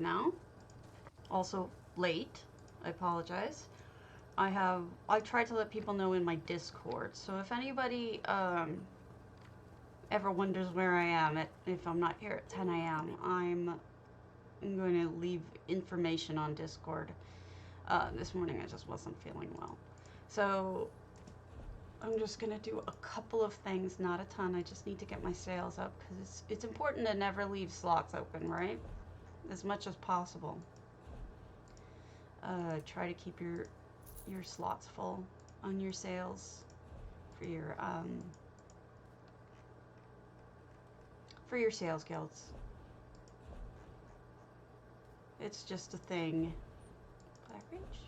now. Also late. I apologize. I tried to let people know in my Discord. So if anybody ever wonders where I am if I'm not here at 10 a.m., I'm going to leave information on Discord. This morning I just wasn't feeling well. So I'm just going to do a couple of things, not a ton. I just need to get my sales up because it's important to never leave slots open, right? As much as possible. Try to keep your slots full on your sales for your sales guilds. It's just a thing. Blackridge.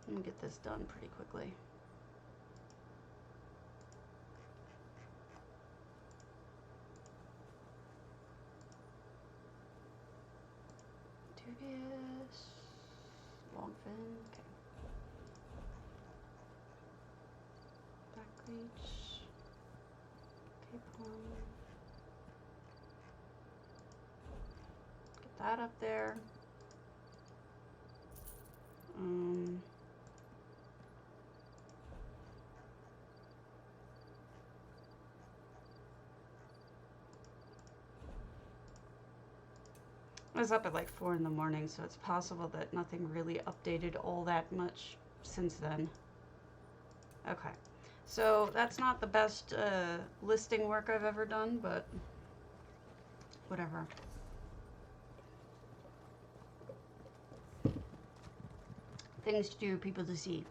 Let me get this done pretty quickly. Dubious. Longfin. Okay. Blackreach. Capon. Get that up there. I was up at like 4 in the morning, so it's possible that nothing really updated all that much since then. Okay, so that's not the best listing work I've ever done, but whatever. Things to do, people to see.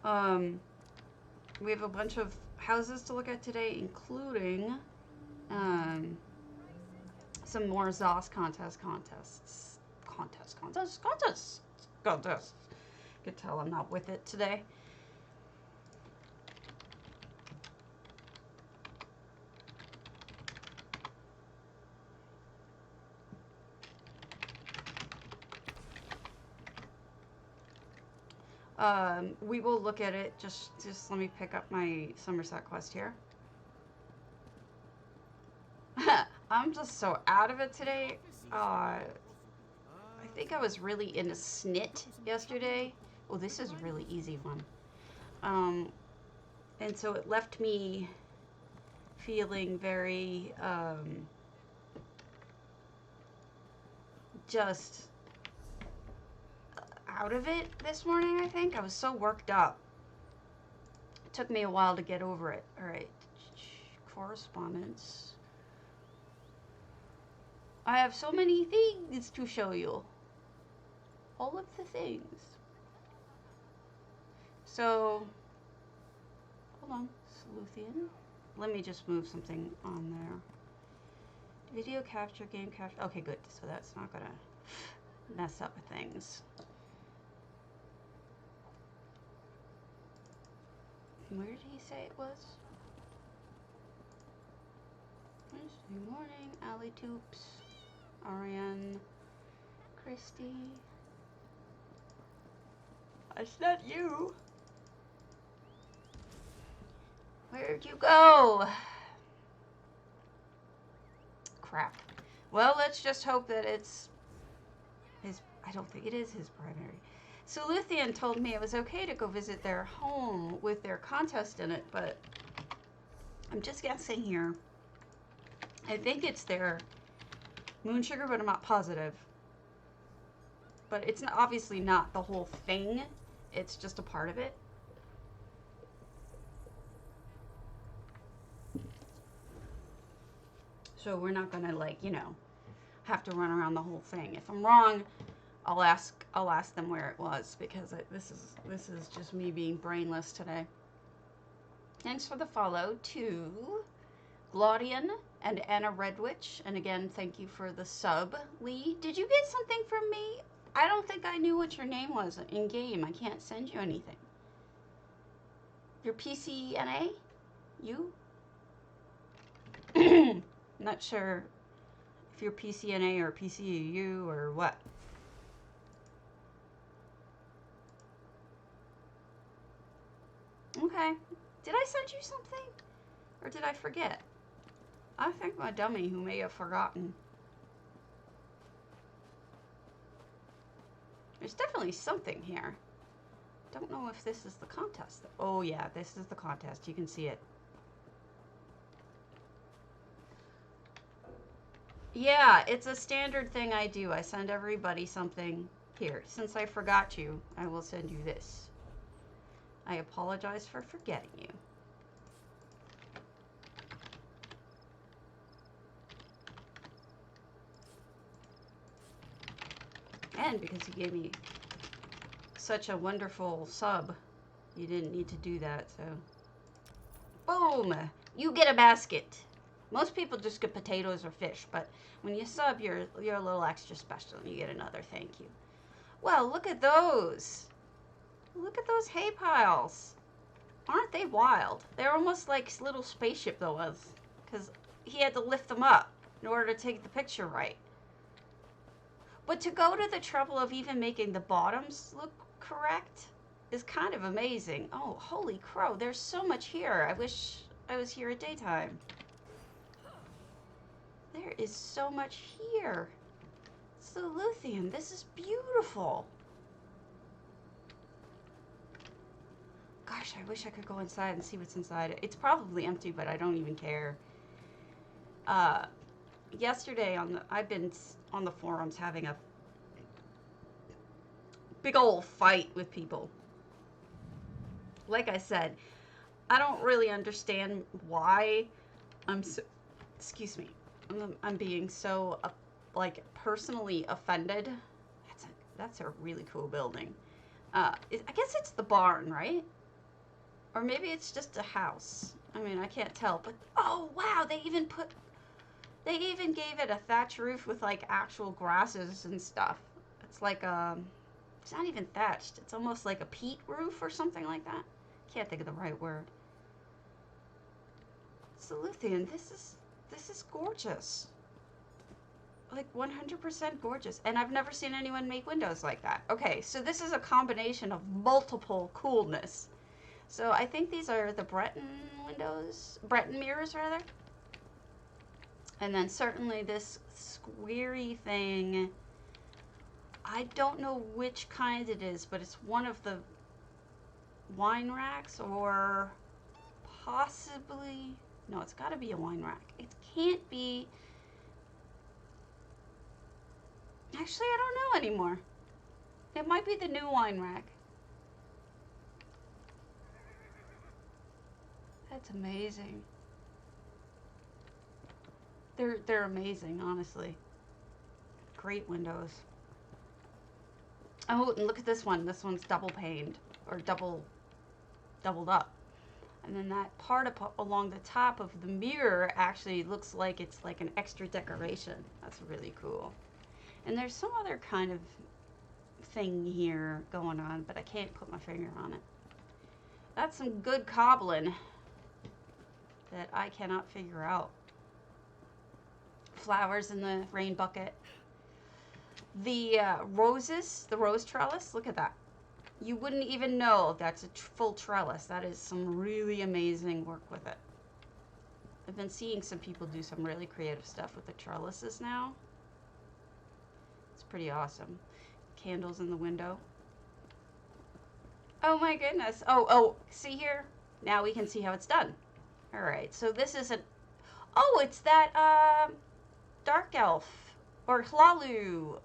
We have a bunch of houses to look at today, including some more ZOS contests. You can tell I'm not with it today. We will look at it. Just let me pick up my Somerset quest here. I'm just so out of it today. I think I was really into snit yesterday. Oh, this is a really easy one. And so it left me feeling very, just out of it this morning, I think. I was so worked up. It took me a while to get over it. All right. Correspondence. I have so many things to show you. All of the things. So, hold on. Sleuthien. Let me just move something on there. Video capture, game capture. Okay, good. So that's not gonna mess up things. Where did he say it was? Wednesday morning. Alley Toops. Ariane. Christy. It's not you. Where'd you go? Crap. Well, let's just hope that it's his. I don't think it is his primary. Sleuthien told me it was okay to go visit their home with their contest in it, but I'm just guessing here. I think it's their Moonsugar, but I'm not positive. But it's not, obviously not the whole thing. It's just a part of it. So we're not gonna, like, you know, have to run around the whole thing. If I'm wrong, I'll ask them where it was, because this is just me being brainless today. Thanks for the follow to Glaudian and Anna Redwitch, and again, thank you for the sub, Lee. Did you get something from me? I don't think I knew what your name was in game. I can't send you anything. Your PCNA? You? Not sure if you're PCNA or PCU or what. Okay. Did I send you something? Or did I forget? I think I'm a dummy who may have forgotten. There's definitely something here. Don't know if this is the contest. Oh yeah, this is the contest. You can see it. Yeah, it's a standard thing I do. I send everybody something. Here, since I forgot you, I will send you this. I apologize for forgetting you. And because you gave me such a wonderful sub, you didn't need to do that, so. Boom! You get a basket. Most people just get potatoes or fish, but when you sub, you're a little extra special and you get another thank you. Well, look at those. Look at those hay piles. Aren't they wild? They're almost like little spaceship those, because he had to lift them up in order to take the picture right. But to go to the trouble of even making the bottoms look correct is kind of amazing. Oh, holy crow, there's so much here. I wish I was here at daytime. There is so much here. Luthien, this is beautiful. Gosh, I wish I could go inside and see what's inside. It's probably empty, but I don't even care. Yesterday I've been on the forums having a big old fight with people. Like I said, I don't really understand why excuse me, I'm being so like personally offended. That's a really cool building. I guess it's the barn, right? Or maybe it's just a house. I mean, I can't tell, but oh wow, they even gave it a thatch roof with like actual grasses and stuff. It's like it's not even thatched. It's almost like a peat roof or something like that. Can't think of the right word. Luthien, this is gorgeous. Like 100% gorgeous. And I've never seen anyone make windows like that. Okay, so this is a combination of multiple coolness. So I think these are the Breton mirrors rather. And then certainly this squarey thing, I don't know which kind it is, but it's one of the wine racks or possibly, no, it's got to be a wine rack. It can't be, actually I don't know anymore. It might be the new wine rack. That's amazing. They're amazing, honestly. Great windows. Oh, and look at this one. This one's double paned or doubled up. And then that part along the top of the mirror actually looks like it's like an extra decoration. That's really cool. And there's some other kind of thing here going on, but I can't put my finger on it. That's some good cobbling that I cannot figure out. Flowers in the rain bucket. The roses, the rose trellis, look at that. You wouldn't even know that's a full trellis. That is some really amazing work with it. I've been seeing some people do some really creative stuff with the trellises now. It's pretty awesome. Candles in the window. Oh my goodness. Oh, see here? Now we can see how it's done. All right, so this is oh, it's that dark elf or hlalu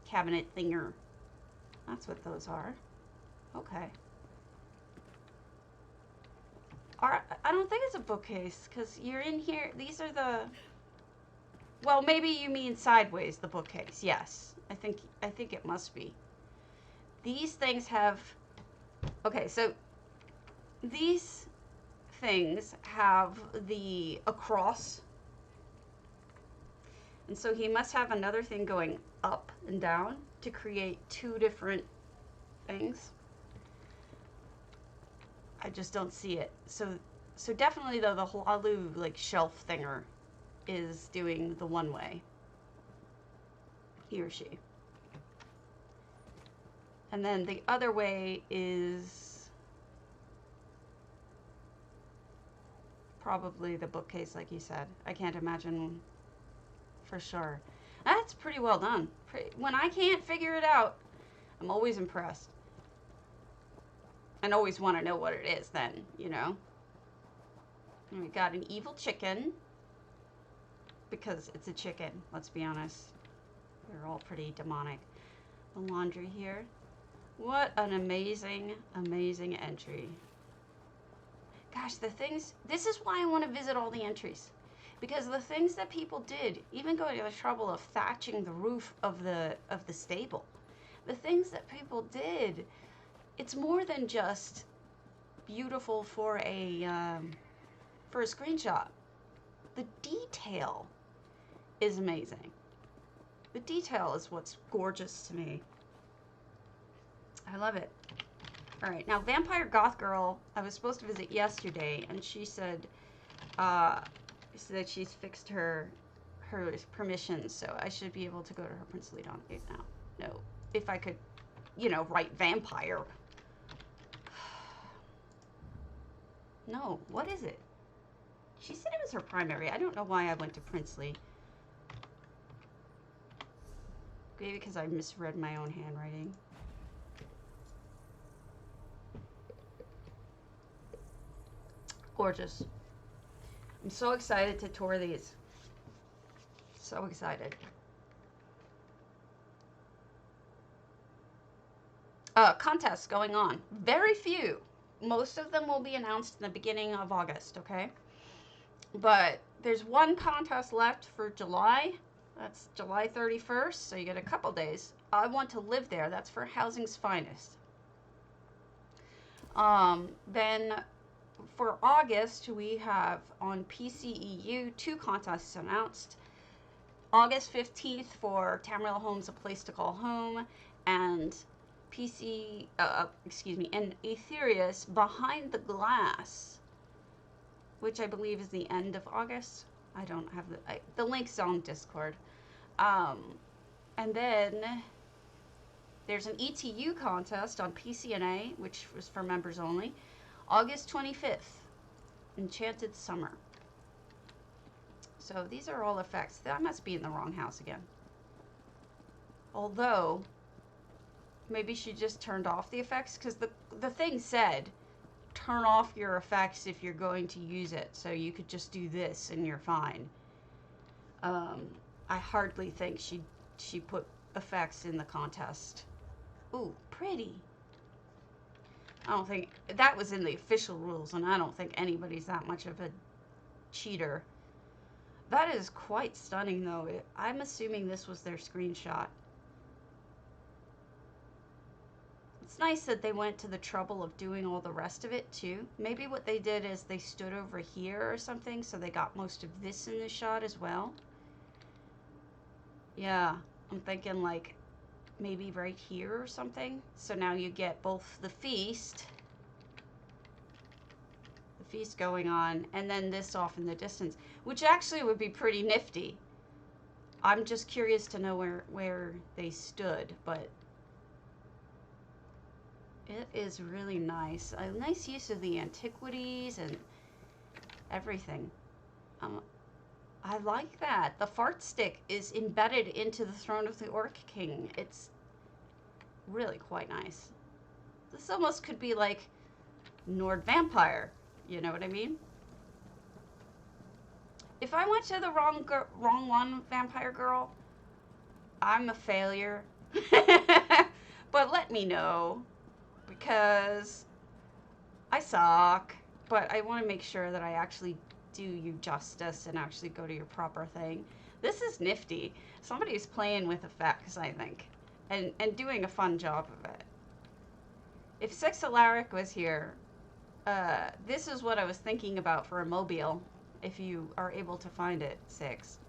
cabinet thinger. That's what those are. Okay. I don't think it's a bookcase because you're in here. These are the, well, maybe you mean sideways, the bookcase. Yes, I think it must be. These things have, okay, so these things have the across, and so he must have another thing going up and down to create two different things. I just don't see it. So definitely though, the hlalu like shelf thinger is doing the one way. He or she. And then the other way is probably the bookcase, like you said. I can't imagine for sure. That's pretty well done. When I can't figure it out, I'm always impressed. And always want to know what it is then, you know. And we got an evil chicken. Because it's a chicken, let's be honest. They're all pretty demonic. The laundry here. What an amazing, amazing entry. Gosh, the things, this is why I want to visit all the entries. Because the things that people did, even going to the trouble of thatching the roof of the stable, the things that people did, it's more than just beautiful for a screenshot. The detail is amazing. The detail is what's gorgeous to me. I love it. All right, now Vampire Goth Girl, I was supposed to visit yesterday, and she said that she's fixed her permissions, so I should be able to go to her princely down now. No, if I could, you know, write vampire. No, what is it? She said it was her primary. I don't know why I went to princely. Maybe because I misread my own handwriting. Gorgeous. I'm so excited to tour these. So excited. Contests going on. Very few. Most of them will be announced in the beginning of August, okay? But there's one contest left for July. That's July 31st, so you get a couple days. I want to live there. That's for Housing's Finest. Then for August, we have on PCEU 2 contests announced. August 15th for Tamriel Homes, A Place to Call Home, and and Aetherius Behind the Glass, which I believe is the end of August. I don't have the link's on Discord. And then there's an ETU contest on PCNA, which was for members only. August 25th, Enchanted Summer. So these are all effects. That must be in the wrong house again. Although, maybe she just turned off the effects, because the thing said, turn off your effects if you're going to use it. So you could just do this and you're fine. I hardly think she put effects in the contest. Ooh, pretty. I don't think that was in the official rules, and I don't think anybody's that much of a cheater. That is quite stunning, though. I'm assuming this was their screenshot. It's nice that they went to the trouble of doing all the rest of it, too. Maybe what they did is they stood over here or something, so they got most of this in the shot as well. Yeah, I'm thinking, like, maybe right here or something. So now you get both the feast going on, and then this off in the distance, which actually would be pretty nifty. I'm just curious to know where they stood, but it is really nice. A nice use of the antiquities and everything. I like that. The fart stick is embedded into the throne of the Orc King. It's really quite nice. This almost could be like Nord Vampire. You know what I mean? If I went to the wrong one, Vampire Girl, I'm a failure. But let me know, because I suck. But I want to make sure that I actually do you justice and actually go to your proper thing. This is nifty. Somebody's playing with effects, I think, and doing a fun job of it. If Cyrodiilic was here, this is what I was thinking about for a mobile, if you are able to find it, Six.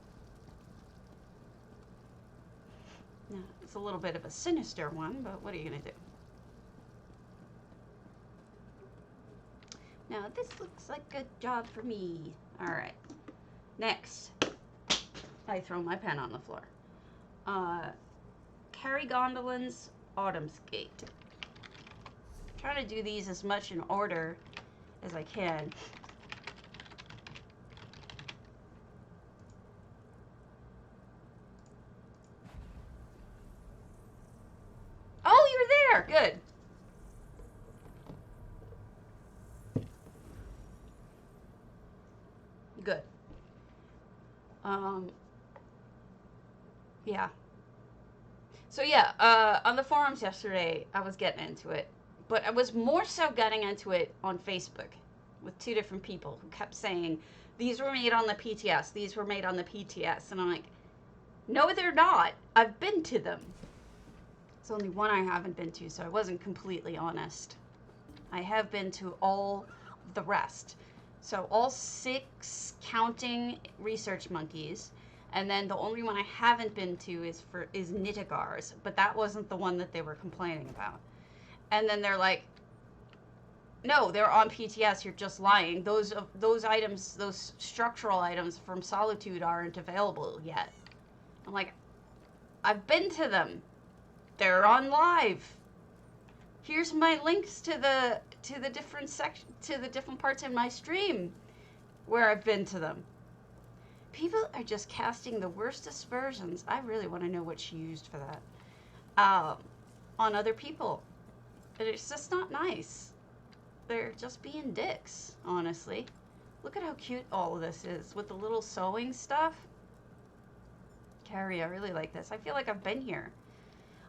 Yeah, it's a little bit of a sinister one, but what are you going to do? Now, this looks like a job for me. All right. Next, I throw my pen on the floor. Carrie Gondolin's Autumn's Gate. Trying to do these as much in order as I can. good. Good. Yeah. So yeah, on the forums yesterday, I was getting into it. But I was more so getting into it on Facebook with 2 different people who kept saying, these were made on the PTS, these were made on the PTS. And I'm like, no, they're not. I've been to them. It's only one I haven't been to, so I wasn't completely honest. I have been to all the rest. So all 6 counting research monkeys. And then the only one I haven't been to is Nitagar's, but that wasn't the one that they were complaining about. And then they're like, no, they're on PTS, you're just lying. Those items, those structural items from Solitude aren't available yet. I'm like, I've been to them. They're on live. Here's my links to the different parts in my stream where I've been to them. People are just casting the worst aspersions. I really want to know what she used for that. On other people. And it's just not nice. They're just being dicks, honestly. Look at how cute all of this is with the little sewing stuff. Carrie, I really like this. I feel like I've been here.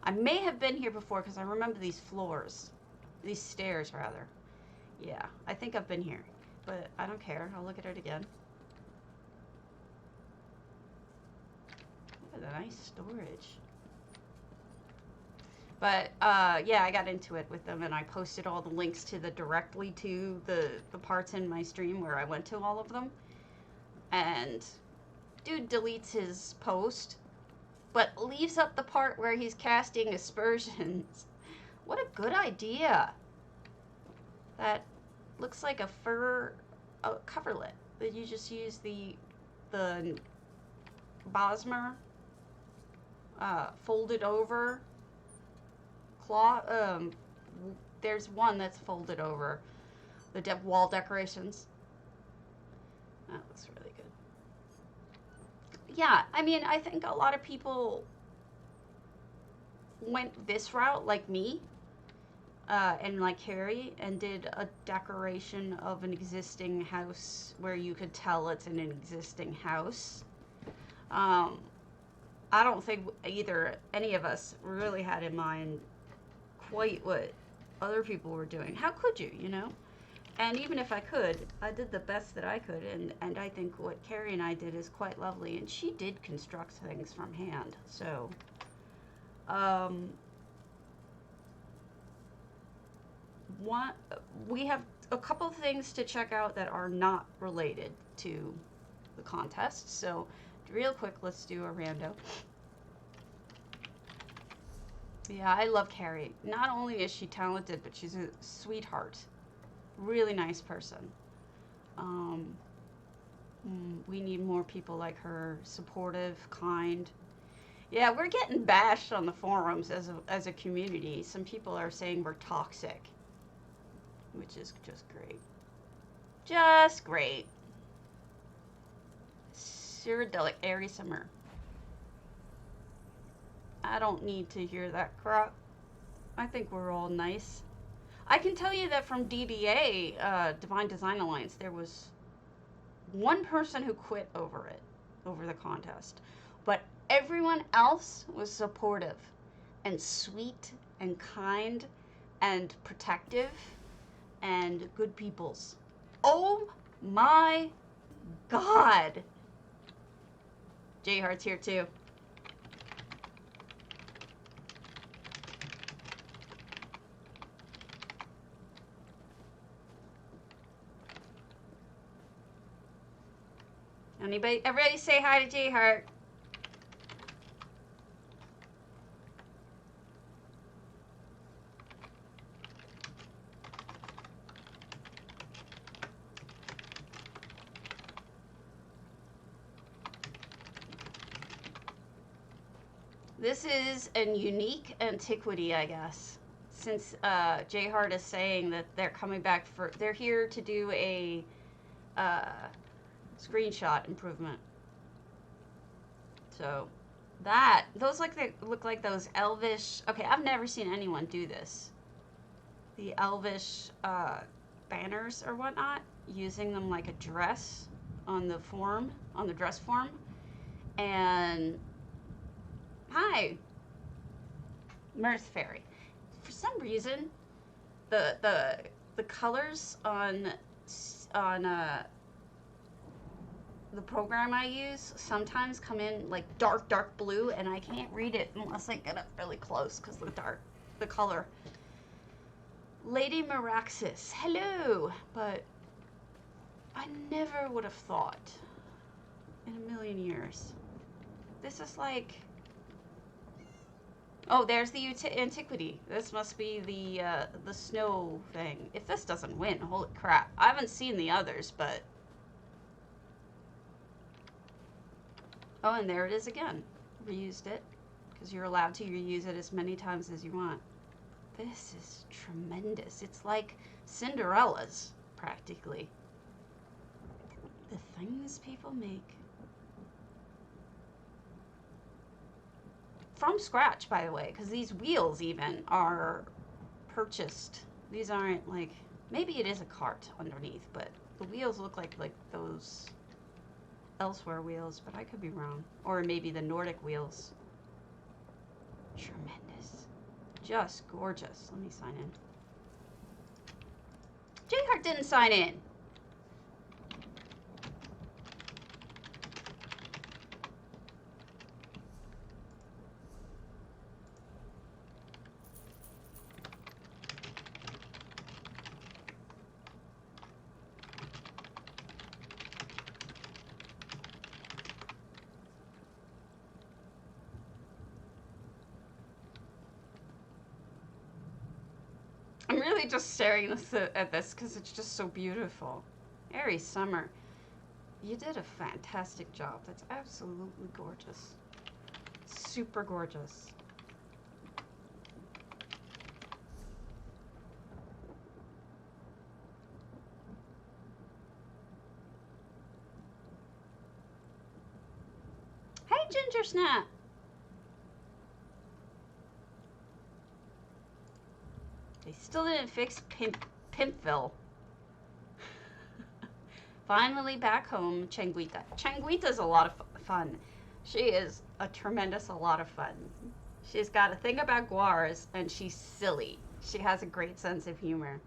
I may have been here before because I remember these floors. These stairs, rather. Yeah, I think I've been here. But I don't care. I'll look at it again. Look at the nice storage. But, yeah, I got into it with them, and I posted all the links to directly to the parts in my stream where I went to all of them. And dude deletes his post, but leaves up the part where he's casting aspersions. What a good idea. That looks like a fur coverlet. That you just use the Bosmer folded over cloth. There's one that's folded over the wall decorations. That looks really good. Yeah, I mean, I think a lot of people went this route, like me, and like Carrie, and did a decoration of an existing house where you could tell it's an existing house. I don't think any of us really had in mind quite what other people were doing. How could you, you know? And even if I could, I did the best that I could, and I think what Carrie and I did is quite lovely, and she did construct things from hand, so, we have a couple of things to check out that are not related to the contest, so real quick, let's do a rando. Yeah, I love Carrie. Not only is she talented, but she's a sweetheart. Really nice person. We need more people like her. Supportive, kind. Yeah, we're getting bashed on the forums as a community. Some people are saying we're toxic, which is just great. Just great. Cyrodiilic, airy summer. I don't need to hear that crap. I think we're all nice. I can tell you that from DDA, Divine Design Alliance, there was one person who quit over the contest. But everyone else was supportive and sweet and kind and protective and good peoples. Oh my God. J Heart's here too. Everybody say hi to J Heart. This is a unique antiquity, I guess. Since J Heart is saying that they're coming back they're here to do a screenshot improvement. So those look like those elvish. Okay, I've never seen anyone do this. the elvish banners or whatnot, using them like a dress on the form, on the dress form. And hi, Mirth Fairy. For some reason, the colors on the program I use sometimes come in like dark blue, and I can't read it unless I get up really close because the color. Lady Meraxis, hello. But I never would have thought in a million years. This is like, oh, there's the Antiquity. This must be the snow thing. If this doesn't win, holy crap. I haven't seen the others, but oh, and there it is again. Reused it, because you're allowed to reuse it as many times as you want. This is tremendous. It's like Cinderella's, practically. The things people make. From scratch, by the way, because these wheels even are purchased. These aren't like, maybe it is a cart underneath, but the wheels look like those elsewhere wheels, but I could be wrong. Or maybe the Nordic wheels. Tremendous. Just gorgeous. Let me sign in. J-Heart didn't sign in. I'm really just staring at this because it's just so beautiful. Airy Summer, you did a fantastic job. That's absolutely gorgeous. Super gorgeous. Hey, Ginger Snap. They still didn't fix Pimpville. Finally back home, Changuita. Changuita's a lot of fun. She is a tremendous, a lot of fun. She's got a thing about guars, and she's silly. She has a great sense of humor.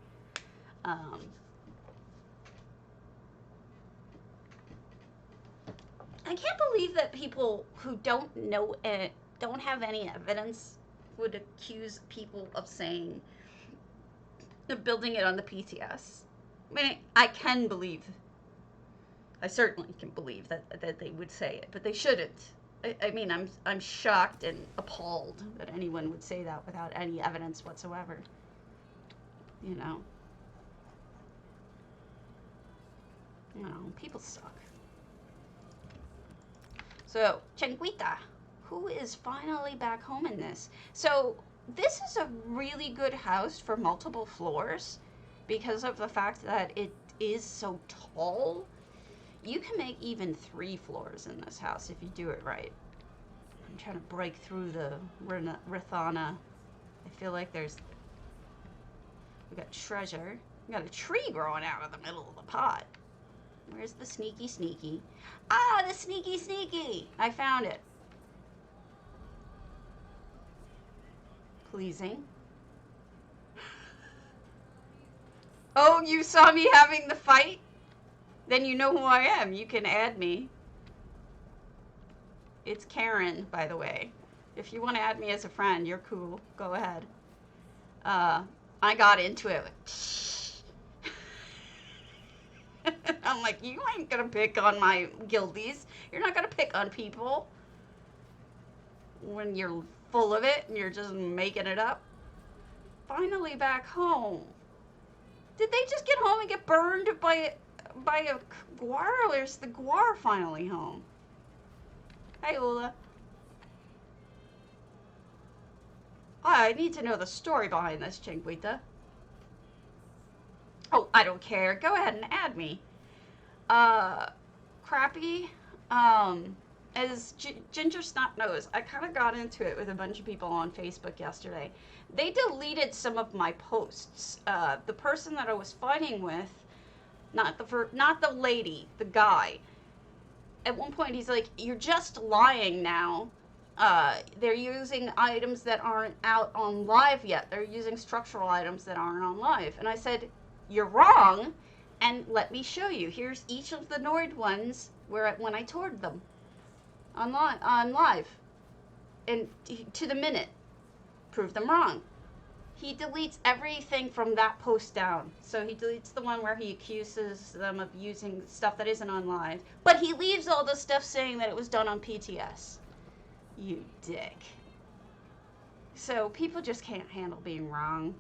I can't believe that people who don't know it, don't have any evidence, would accuse people of saying, of building it on the PTS. I mean, I can believe, I certainly can believe that they would say it, but they shouldn't. I mean, I'm shocked and appalled that anyone would say that without any evidence whatsoever. You know, people suck. So, Changuita, who is finally back home in this. So, this is a really good house for multiple floors because of the fact that it is so tall. You can make even 3 floors in this house if you do it right. I'm trying to break through the Rithana. I feel like we got treasure. We got a tree growing out of the middle of the pot. Where's the sneaky? Ah, the sneaky! I found it. Pleasing. Oh, you saw me having the fight? Then you know who I am. You can add me. It's Karen, by the way. If you want to add me as a friend, you're cool. Go ahead. I got into it. I'm like, you ain't gonna pick on my guildies. You're not gonna pick on people when you're full of it and you're just making it up. Finally back home. Did they just get home and get burned by a guar, or is the guar finally home? Hi, Ula. I need to know the story behind this, Changuita. Oh, I don't care. Go ahead and add me. Crappy. as Ginger Snot knows, I kind of got into it with a bunch of people on Facebook yesterday. They deleted some of my posts. The person that I was fighting with, not the lady, the guy. At one point, he's like, "You're just lying now. They're using items that aren't out on live yet. They're using structural items that aren't on live." And I said, "You're wrong, and let me show you. Here's each of the Nord ones when I toured them on live, and to the minute, prove them wrong." He deletes everything from that post down. So he deletes the one where he accuses them of using stuff that isn't on live, but he leaves all the stuff saying that it was done on PTS. You dick. So people just can't handle being wrong.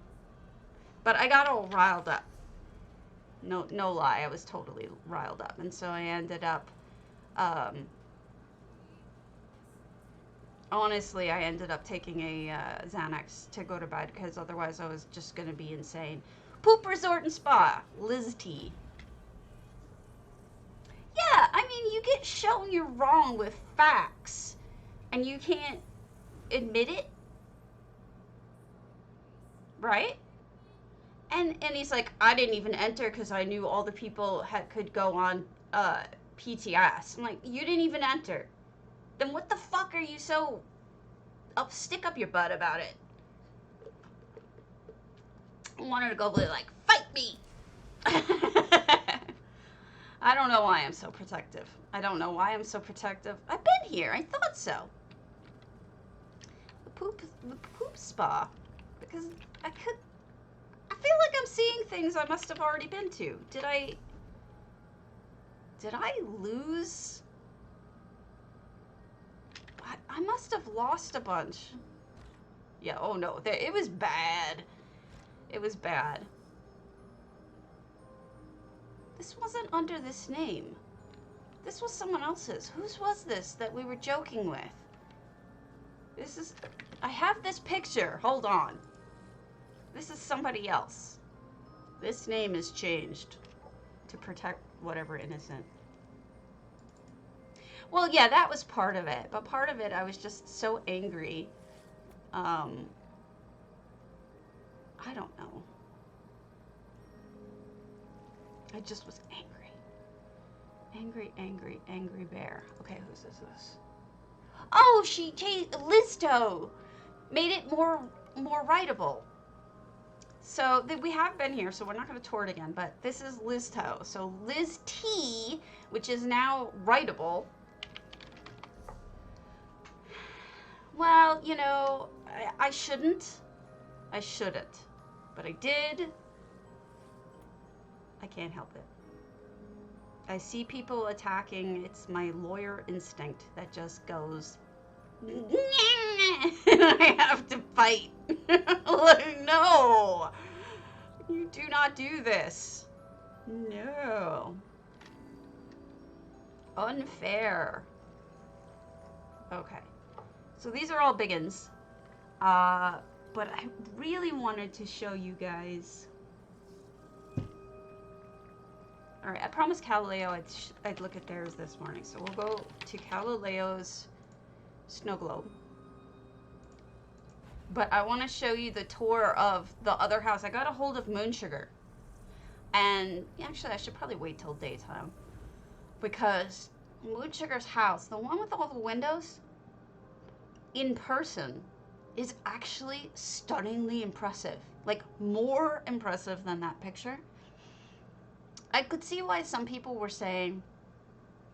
But I got all riled up. No lie, I was totally riled up. And so I ended up, honestly, I ended up taking a Xanax to go to bed, because otherwise I was just going to be insane. Poop Resort and Spa, Liz T. Yeah, I mean, you get shown you're wrong with facts, and you can't admit it, right? And he's like, "I didn't even enter because I knew all the people could go on PTS." I'm like, "You didn't even enter. Then what the fuck are you so stick up your butt about it?" I wanted to go like, "Fight me!" I don't know why I'm so protective. I don't know why I'm so protective. I've been here. I thought so. The poop spa. Because I feel like I'm seeing things I must have already been to. Did I lose? I must have lost a bunch. Yeah, oh no, it was bad. It was bad. This wasn't under this name. This was someone else's. Whose was this that we were joking with? I have this picture. Hold on. This is somebody else. This name is changed to protect whatever innocent. Well, yeah, that was part of it. But part of it, I was just so angry. I don't know. I just was angry. Angry bear. Okay, who's this? Oh, Lizto made it more writable. So we have been here, so we're not going to tour it again, but this is Lizto. So Liz T, which is now writable. Well, you know, I shouldn't, but I did. I can't help it. I see people attacking. It's my lawyer instinct that just goes, I have to fight. Like, no, you do not do this. No. Unfair. Okay. So these are all biggins. But I really wanted to show you guys. Alright, I promised callaleo I'd look at theirs this morning. So we'll go to callaleo's snow globe. But I want to show you the tour of the other house. I got a hold of Moonsugar. And actually, I should probably wait till daytime. Because Moonsugar's house, the one with all the windows, in person, is actually stunningly impressive. Like, more impressive than that picture. I could see why some people were saying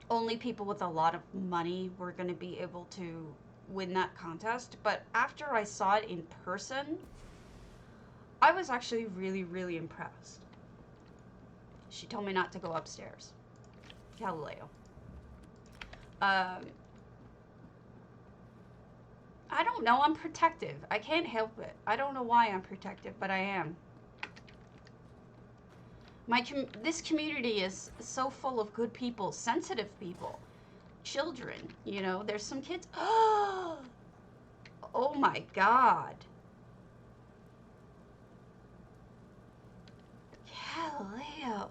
only people with a lot of money were going to be able to win that contest. But after I saw it in person, I was actually really, really impressed. She told me not to go upstairs. Callaleo. I don't know. I'm protective. I can't help it. I don't know why I'm protective, but I am. This community is so full of good people, sensitive people, children. You know, there's some kids. Oh my God. Callaleo.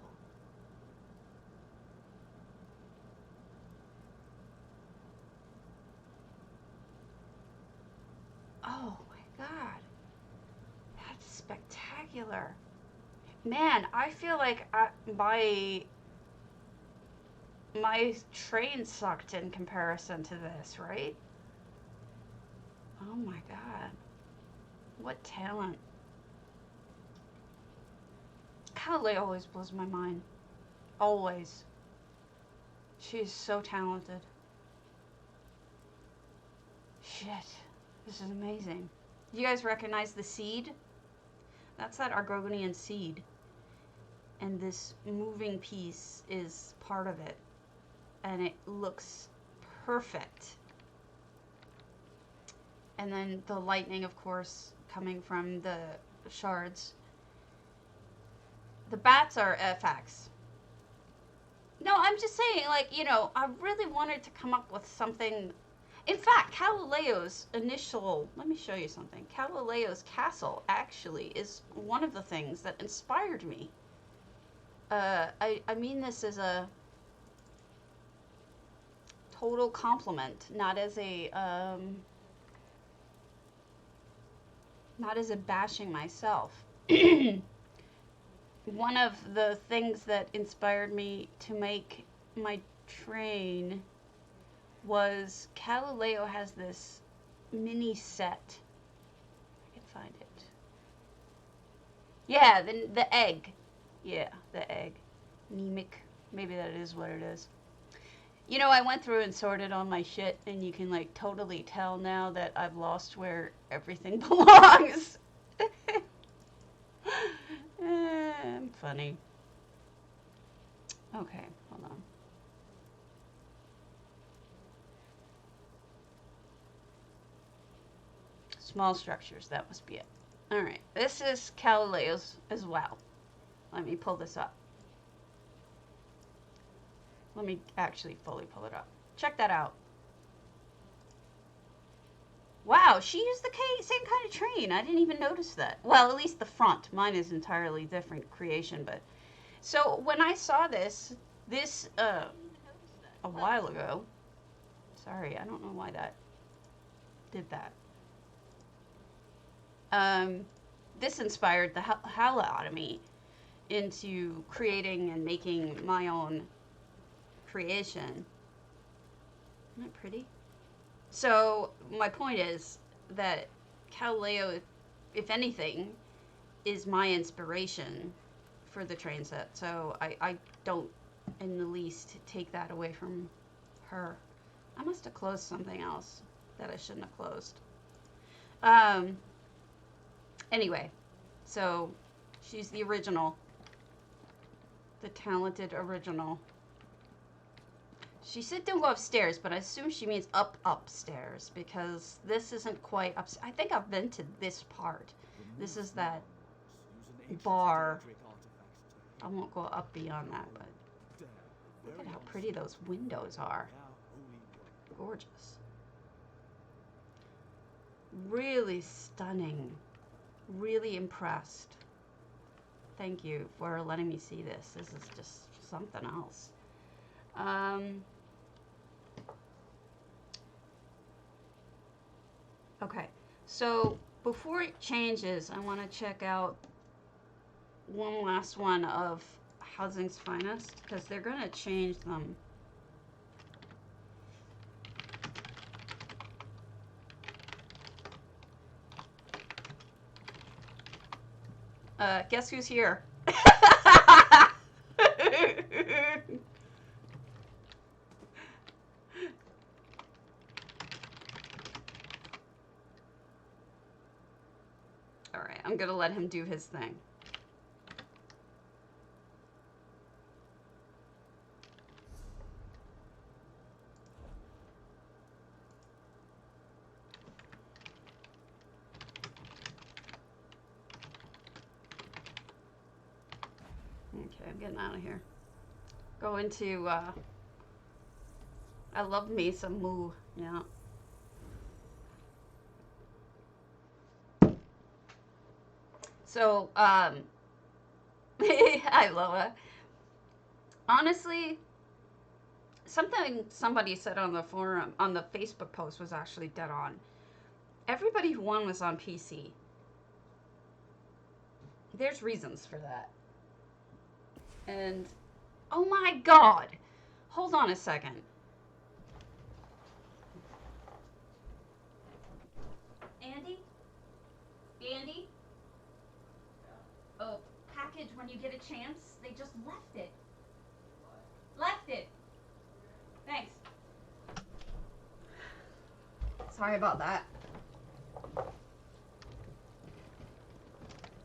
spectacular. Man, I feel like my train sucked in comparison to this, right? Oh my god. What talent. Callaleo always blows my mind. Always. She is so talented. Shit. This is amazing. You guys recognize the seed? That's that Argonian seed. And this moving piece is part of it. And it looks perfect. And then the lightning, of course, coming from the shards. The bats are FX. No, I'm just saying, like, you know, I really wanted to come up with something. In fact, Callaleo's initial, let me show you something. Callaleo's castle actually is one of the things that inspired me. I mean this as a total compliment, not as a bashing myself. One of the things that inspired me to make my train was Callaleo has this mini set. I can find it. Yeah, the egg. Yeah, the egg. Anemic. Maybe that is what it is. You know, I went through and sorted all my shit, and you can, like, totally tell now that I've lost where everything belongs. I'm funny. Okay, hold on. Small structures, that must be it. Alright, this is Callaleo's as well. Let me pull this up. Let me actually fully pull it up. Check that out. Wow, she used the same kind of train. I didn't even notice that. Well, at least the front. Mine is entirely different creation, but... So, when I saw this a while ago... Sorry, I don't know why that did that. This inspired the hell out of me into creating and making my own creation. Isn't that pretty? So, my point is that Callaleo, if anything, is my inspiration for the train set. So, I don't in the least take that away from her. I must have closed something else that I shouldn't have closed. Anyway, so she's the original. The talented original. She said don't go upstairs, but I assume she means upstairs, because this isn't quite upstairs. I think I've been to this part. This is that bar. I won't go up beyond that, but look at how pretty those windows are. Gorgeous. Really stunning. Really impressed. Thank you for letting me see this. This is just something else. Okay, so before it changes, I want to check out one last one of Housing's Finest, because they're going to change them. Guess who's here? Alright, I'm gonna let him do his thing. Okay, I'm getting out of here. Go into, I love me some Moo, yeah. So, I love it. Honestly, something somebody said on the forum, on the Facebook post was actually dead on. Everybody who won was on PC. There's reasons for that. And, oh my God. Hold on a second. Andy? Andy? Oh, package when you get a chance. They just left it. Left it. Thanks. Sorry about that.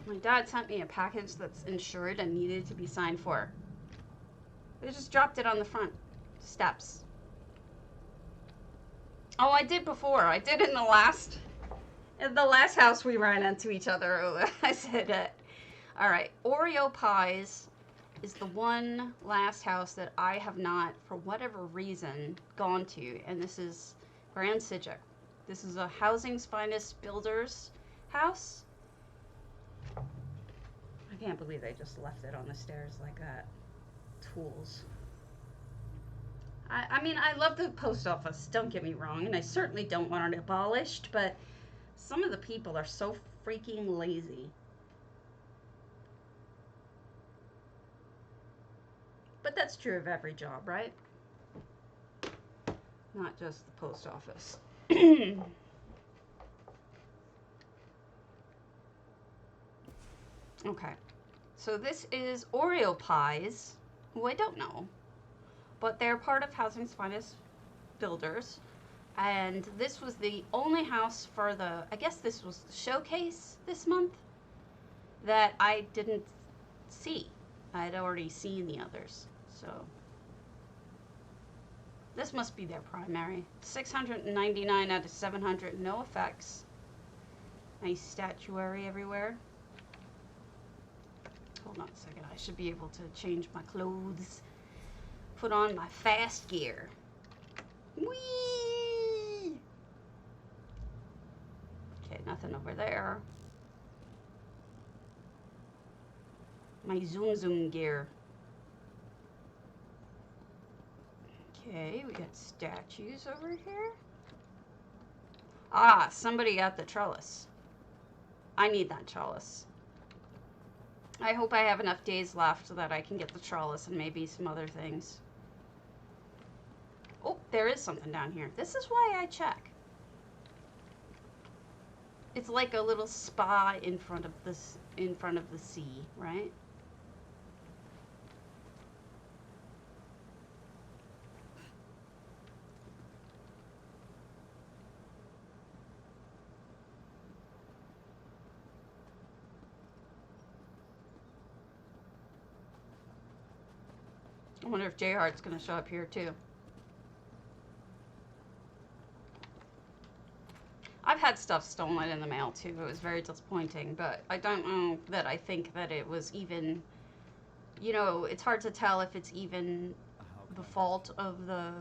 My dad sent me a package that's insured and needed to be signed for. They just dropped it on the front steps. Oh, I did before. I did in the last house we ran into each other. I said, all right, Oreo pies is the one last house that I have not, for whatever reason, gone to, and this is Grand Psijic. This is a Housing's Finest Builders house. I can't believe they just left it on the stairs like that. Tools. I mean, I love the post office, don't get me wrong, and I certainly don't want it abolished, but some of the people are so freaking lazy. But that's true of every job, right? Not just the post office. Okay, so this is Oreo pies, who I don't know, but they're part of Housing's Finest Builders, and this was the only house for the, I guess this was the showcase this month, that I didn't see. I had already seen the others, so this must be their primary. 699 out of 700, no effects. Nice statuary everywhere. Hold on a second, I should be able to change my clothes. Put on my fast gear. Whee! Okay, nothing over there. My zoom gear. Okay, we got statues over here. Ah, somebody got the trellis. I need that trellis. I hope I have enough days left so that I can get the trellis and maybe some other things. Oh, there is something down here. This is why I check. It's like a little spa in front of this, in front of the sea, right? I wonder if J-Heart's going to show up here too. I've had stuff stolen in the mail too. It was very disappointing, but I don't know that I think that it was even, you know, it's hard to tell if it's even the fault of the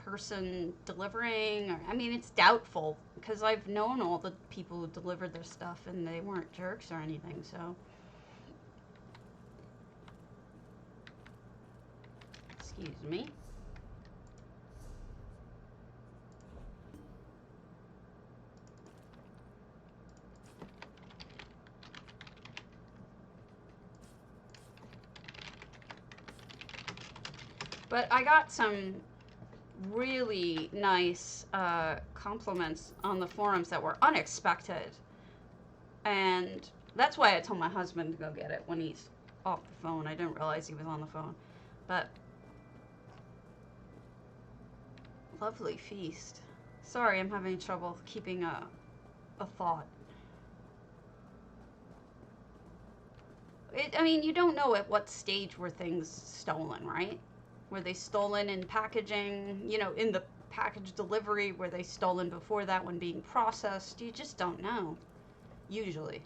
person delivering. Or, I mean, it's doubtful because I've known all the people who delivered their stuff and they weren't jerks or anything, so. Excuse me. But I got some really nice compliments on the forums that were unexpected. And that's why I told my husband to go get it when he's off the phone. I didn't realize he was on the phone. But lovely feast. Sorry, I'm having trouble keeping a thought. I mean, you don't know at what stage were things stolen, right? Were they stolen in packaging, you know, in the package delivery? Were they stolen before that when being processed? You just don't know, usually.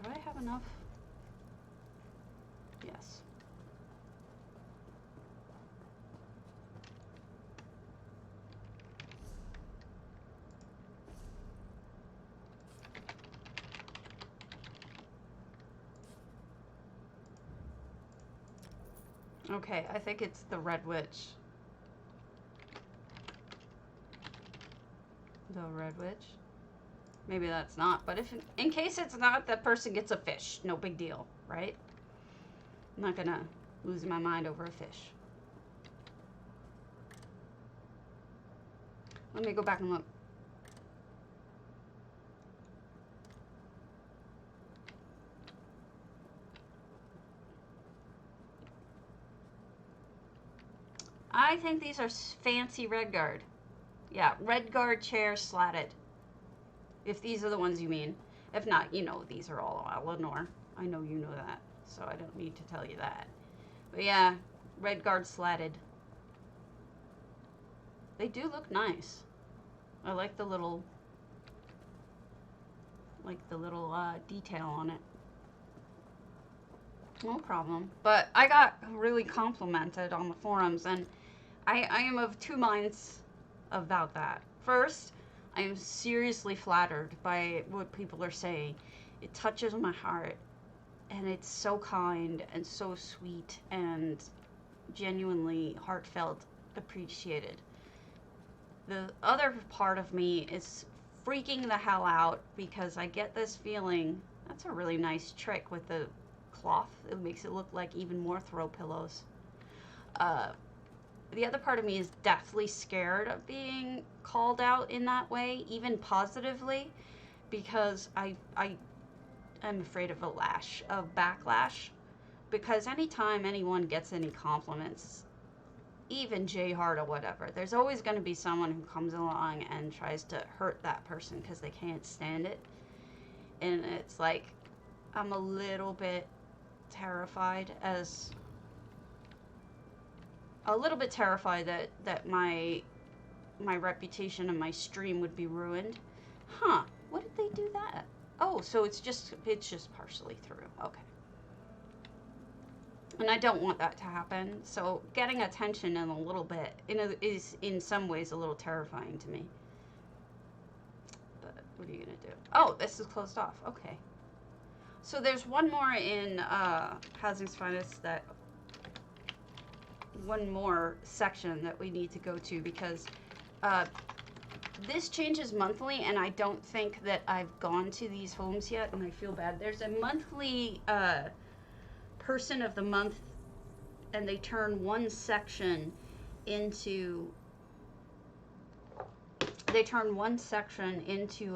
Do I have enough? Yes. Okay, I think it's the Red Witch. The Red Witch. maybe that's not. But if in case it's not, that person gets a fish. No big deal, right? I'm not gonna lose my mind over a fish. Let me go back and look. I think these are fancy red guard. Yeah, red guard chair slatted. If these are the ones you mean. If not, you know these are all Lenore. I know you know that, so I don't need to tell you that. But yeah, red guard slatted. They do look nice. I like the little detail on it. No problem. But I got really complimented on the forums, and I am of two minds about that. First, I am seriously flattered by what people are saying. It touches my heart, and it's so kind and so sweet and genuinely heartfelt appreciated. The other part of me is freaking the hell out because I get this feeling. That's a really nice trick with the cloth. It makes it look like even more throw pillows. The other part of me is deathly scared of being called out in that way, even positively, because I'm afraid of backlash. Because anytime anyone gets any compliments, even J-Hard or whatever, there's always going to be someone who comes along and tries to hurt that person because they can't stand it. And it's like, I'm a little bit terrified that my reputation and my stream would be ruined. Huh, what did they do that? Oh, so it's just partially through. Okay. And I don't want that to happen. So getting attention in a little bit is in some ways a little terrifying to me. But what are you gonna do? Oh, this is closed off. Okay. So there's one more in Housing's Finest, one more section that we need to go to, because this changes monthly, and I don't think that I've gone to these homes yet, and I feel bad. There's a monthly person of the month, and they turn one section into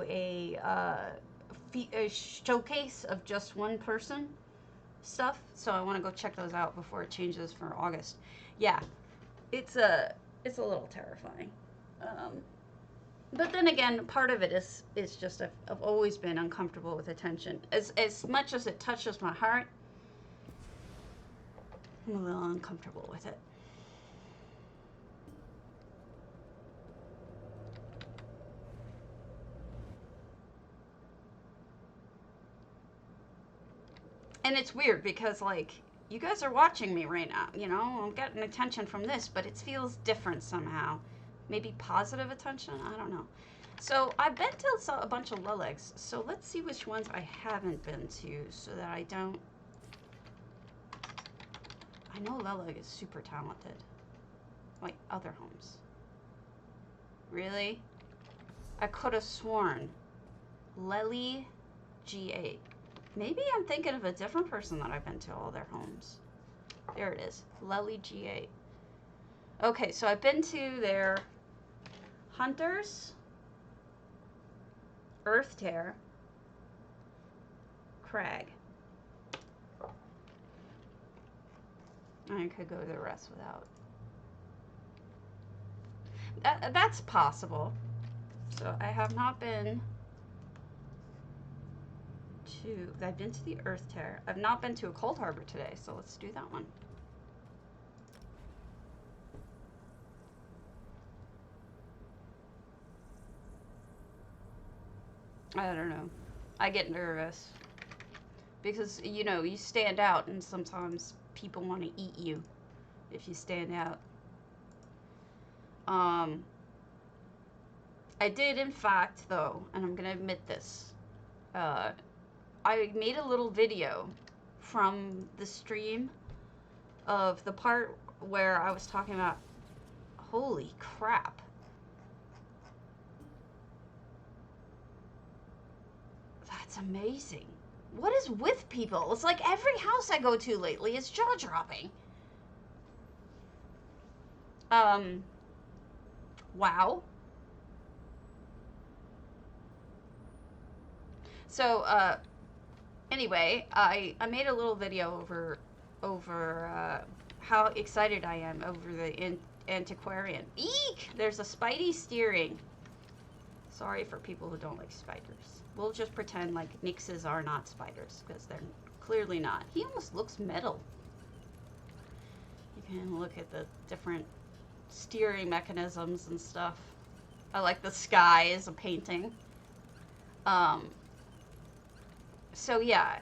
a showcase of just one person stuff. So I want to go check those out before it changes for August. Yeah, it's a little terrifying. But then again, part of it is just I've always been uncomfortable with attention. As much as it touches my heart, I'm a little uncomfortable with it. And it's weird because, like, you guys are watching me right now, you know? I'm getting attention from this, but it feels different somehow. Maybe positive attention? I don't know. So I've been to a bunch of Lelegs, so let's see which ones I haven't been to so that I don't... I know Leleg is super talented. Like other homes. Really? I could have sworn. Lely G8. Maybe I'm thinking of a different person that I've been to all their homes. There it is. Lely G8. Okay, so I've been to their Hunters, Earth Tear, Crag. I could go the rest without. That's possible. So I have not been to... I've been to the Earth Tear. I've not been to a Coldharbour today, so let's do that one. I don't know. I get nervous. Because, you know, you stand out and sometimes people want to eat you if you stand out. I did, in fact, though, and I'm going to admit this, I made a little video from the stream of the part where I was talking about, holy crap. It's amazing. What is with people? It's like every house I go to lately is jaw-dropping. Wow. So, anyway, I made a little video over how excited I am over the antiquarian. Eek! There's a Spidey steering. Sorry for people who don't like spiders. We'll just pretend like Nixes are not spiders, because they're clearly not. He almost looks metal. You can look at the different steering mechanisms and stuff. I like the sky as a painting. So yeah,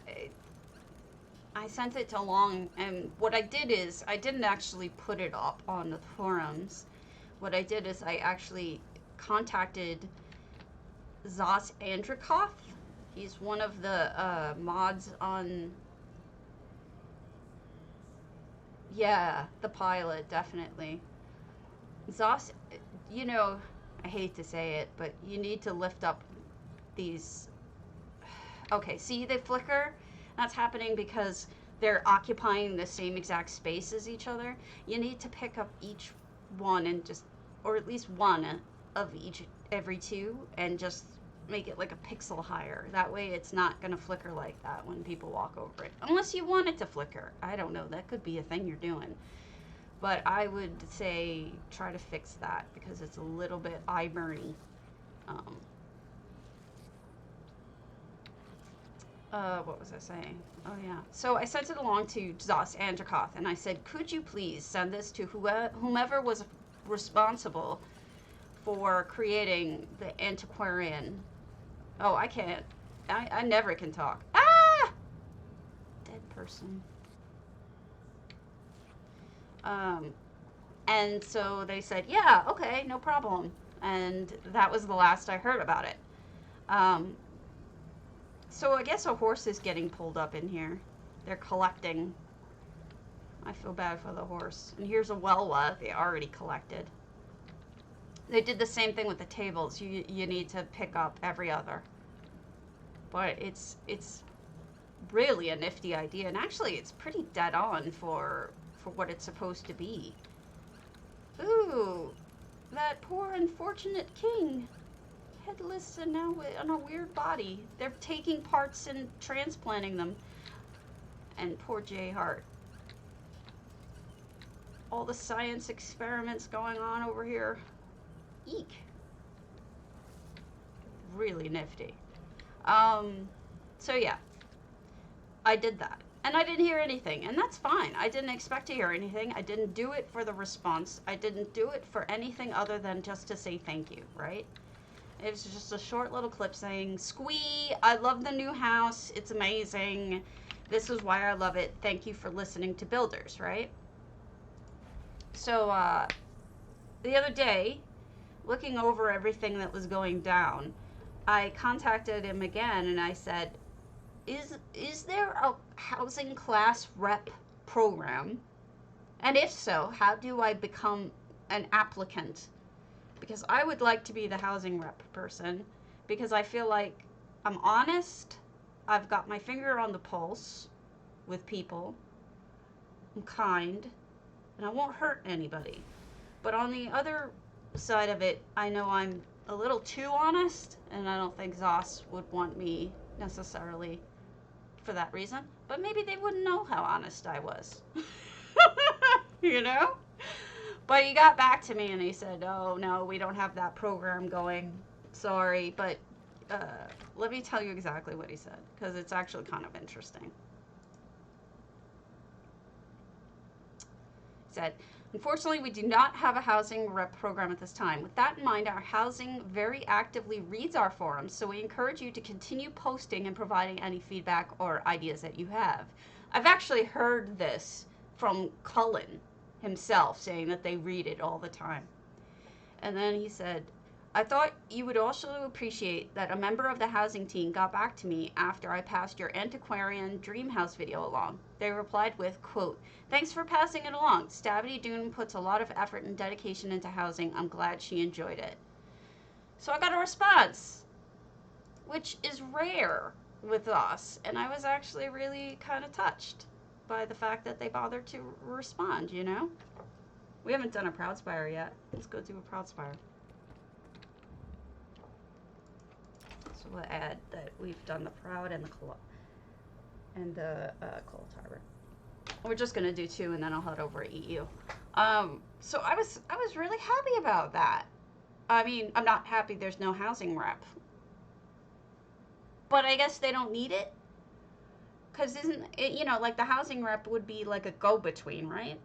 I sent it along, and what I did is, I didn't actually put it up on the forums. What I did is I actually contacted ZOS Entry. He's one of the mods on, yeah, the pilot, definitely. ZOS, you know, I hate to say it, but you need to lift up these. Okay, see, they flicker? That's happening because they're occupying the same exact space as each other. You need to pick up each one and just, or at least one of each, every two, and just make it like a pixel higher. That way it's not going to flicker like that when people walk over it. Unless you want it to flicker. I don't know, that could be a thing you're doing. But I would say try to fix that because it's a little bit eye-burny. What was I saying? Oh yeah. So I sent it along to ZOS Entry, and I said, could you please send this to whomever was responsible for creating the antiquarian. Oh, I can't. I never can talk. Ah! Dead person. And so they said, yeah, okay, no problem. And that was the last I heard about it. So I guess a horse is getting pulled up in here. They're collecting. I feel bad for the horse. And here's a Welwa they already collected. They did the same thing with the tables. You need to pick up every other. But it's really a nifty idea. And actually, it's pretty dead on for what it's supposed to be. Ooh, that poor unfortunate king. Headless and now on a weird body. They're taking parts and transplanting them. And poor J. Hart. All the science experiments going on over here. Eek. Really nifty. So yeah. I did that. And I didn't hear anything. And that's fine. I didn't expect to hear anything. I didn't do it for the response. I didn't do it for anything other than just to say thank you, right? It was just a short little clip saying, Squee, I love the new house. It's amazing. This is why I love it. Thank you for listening to builders, right? So, the other day, looking over everything that was going down, I contacted him again and I said, is there a housing class rep program? And if so, how do I become an applicant? Because I would like to be the housing rep person, because I feel like I'm honest, I've got my finger on the pulse with people, I'm kind, and I won't hurt anybody. But on the other side of it, I know I'm a little too honest, and I don't think ZOS would want me necessarily for that reason. But maybe they wouldn't know how honest I was. You know? But he got back to me and he said, oh, no, we don't have that program going. Sorry, but let me tell you exactly what he said, because it's actually kind of interesting. He said, unfortunately, we do not have a housing rep program at this time. With that in mind, our housing very actively reads our forums, so we encourage you to continue posting and providing any feedback or ideas that you have. I've actually heard this from Cullen himself, saying that they read it all the time. And then he said, I thought you would also appreciate that a member of the housing team got back to me after I passed your antiquarian dream house video along. They replied with, quote, thanks for passing it along. Stabby Dune puts a lot of effort and dedication into housing. I'm glad she enjoyed it. So I got a response, which is rare. with ZOS, and I was actually really kind of touched by the fact that they bothered to respond, you know? We haven't done a proudspire yet. Let's go do a proudspire. So we'll add that we've done the proud and the Coldharbour. We're just gonna do 2, and then I'll head over to EU. So I was really happy about that. I mean, I'm not happy there's no housing rep, but I guess they don't need it, because isn't it, you know, like the housing rep would be like a go-between, right?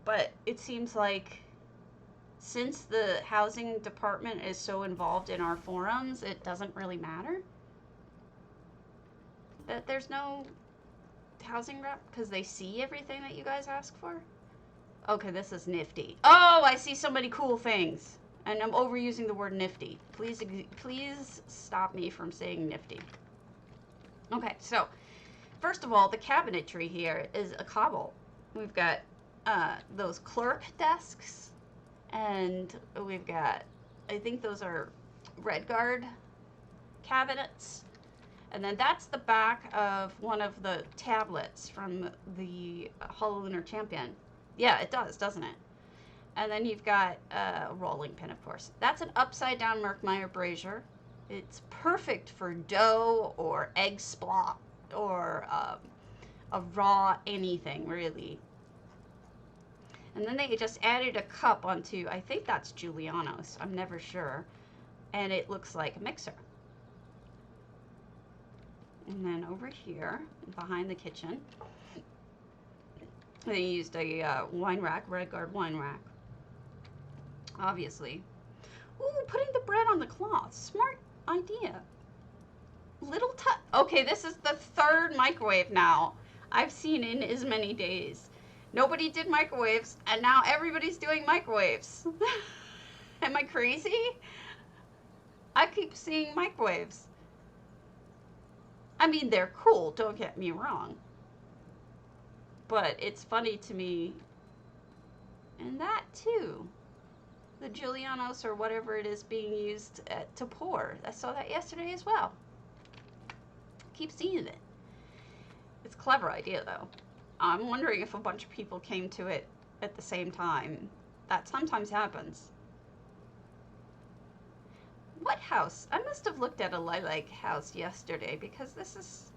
But it seems like since the housing department is so involved in our forums, it doesn't really matter that there's no housing rep, because they see everything that you guys ask for. Okay, this is nifty. Oh, I see so many cool things. And I'm overusing the word nifty. Please stop me from saying nifty. Okay, so first of all, the cabinetry here is a cobble. We've got those clerk desks, and we've got, I think those are Red Guard cabinets. And then that's the back of one of the tablets from the HOTLC Champion. Yeah, it does, doesn't it? And then you've got a rolling pin, of course. That's an upside-down Merkmeyer brazier. It's perfect for dough or egg splot or a raw anything, really. And then they just added a cup onto, I think that's Giuliano's, I'm never sure. And it looks like a mixer. And then over here, behind the kitchen, they used a wine rack, Red Guard wine rack. Obviously. Ooh, putting the bread on the cloth. Smart idea. Little okay, this is the 3rd microwave now I've seen in as many days. Nobody did microwaves, and now everybody's doing microwaves. Am I crazy? I keep seeing microwaves. I mean, they're cool, don't get me wrong. But it's funny to me. And that too. The Giuliano's or whatever it is being used to pour. I saw that yesterday as well. Keep seeing it. It's a clever idea though. I'm wondering if a bunch of people came to it at the same time. That sometimes happens. What house? I must have looked at a lilac house yesterday, because this is...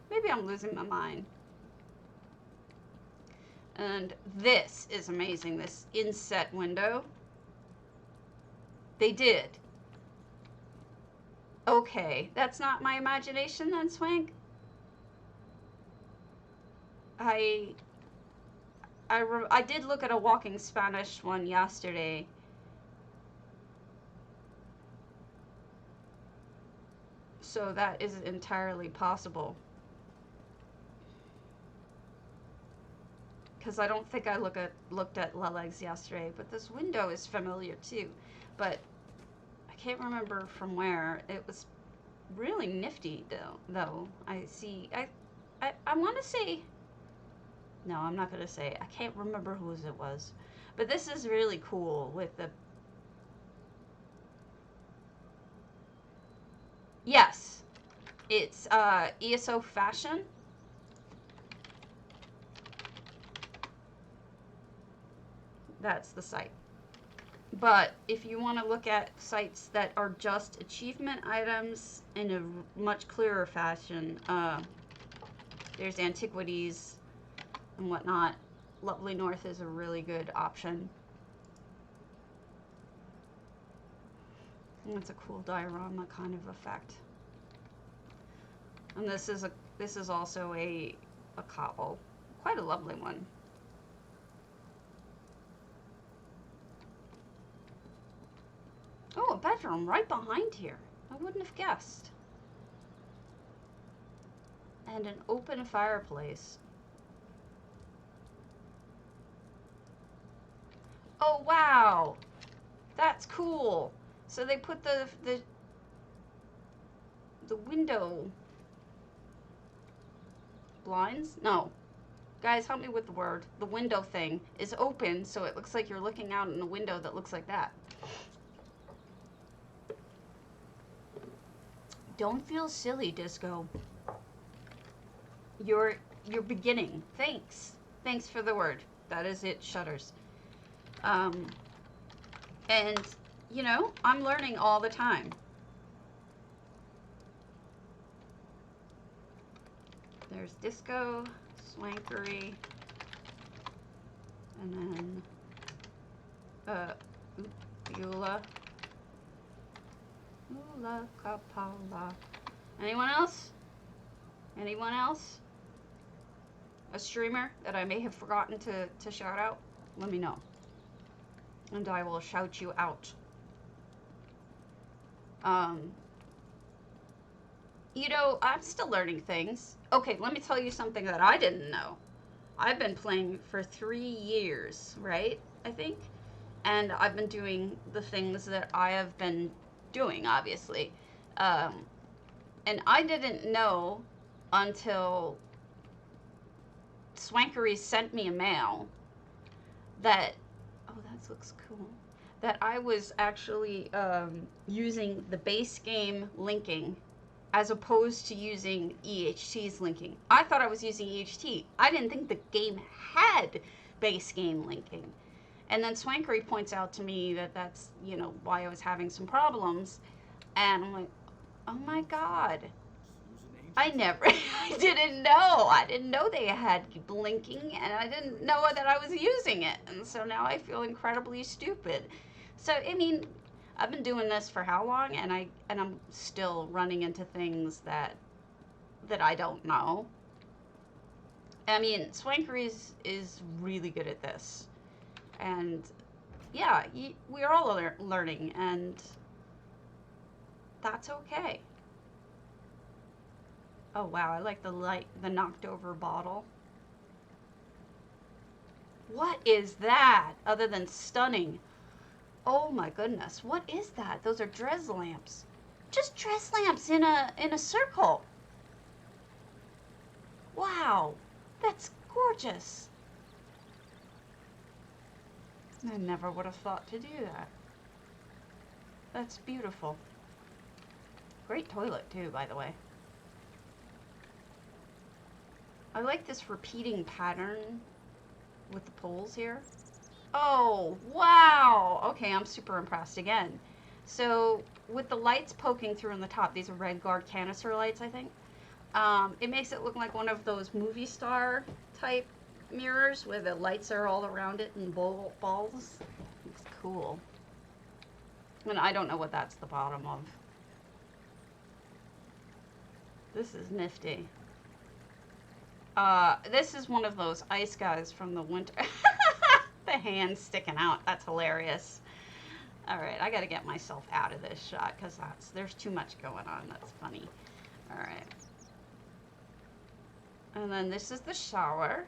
Maybe I'm losing my mind. And this is amazing, this inset window. They did. Okay, that's not my imagination then, Swank? I did look at a Walking Spanish one yesterday. So that is entirely possible. Because I don't think I looked at Lelegs yesterday, but this window is familiar too. But I can't remember from where. It was really nifty though. I see. I want to say. No, I'm not gonna say. I can't remember whose it was. But this is really cool with the. Yes, it's ESO Fashion. That's the site. But if you want to look at sites that are just achievement items in a much clearer fashion, there's Antiquities and whatnot. Lovely North is a really good option. And it's a cool diorama kind of effect. And this is also a cobble, quite a lovely one. Oh, a bedroom right behind here. I wouldn't have guessed. And an open fireplace. Oh, wow. That's cool. So they put the window blinds? No. Guys, help me with the word. The window thing is open, so it looks like you're looking out in a window that looks like that. Don't feel silly, Disco. You're beginning. Thanks. Thanks for the word. That is it, Shutters. And, you know, I'm learning all the time. There's Disco, Swankery, and then, Beulah. Ula Kapala. Anyone else? Anyone else? A streamer that I may have forgotten to shout out? Let me know. And I will shout you out. You know, I'm still learning things. Okay, let me tell you something that I didn't know. I've been playing for 3 years, right? I think. And I've been doing the things that I have been doing, obviously. And I didn't know until Swankery sent me a mail that, oh, that looks cool, that I was actually using the base game linking as opposed to using EHT's linking. I thought I was using EHT. I didn't think the game had base game linking. And then Swankery points out to me that that's, you know, why I was having some problems. And I'm like, oh my God. I didn't know. I didn't know they had linking, and I didn't know that I was using it. And so now I feel incredibly stupid. So, I mean, I've been doing this for how long, and I'm still running into things that I don't know. I mean, Swankery is really good at this. And yeah, we're all learning, and that's okay. Oh wow, I like the knocked over bottle. What is that other than stunning? Oh my goodness, what is that? Those are dress lamps. Just dress lamps in a circle. Wow, that's gorgeous. I never would have thought to do that. That's beautiful. Great toilet too, by the way. I like this repeating pattern with the poles here. Oh, wow. Okay, I'm super impressed again. So with the lights poking through on the top, these are red guard canister lights, I think. It makes it look like one of those movie star type mirrors where the lights are all around it and balls. It's cool. And I don't know what that's the bottom of. This is nifty. This is one of those ice guys from the winter. The hand sticking out. That's hilarious. All right, I got to get myself out of this shot because there's too much going on. That's funny. All right. And then this is the shower.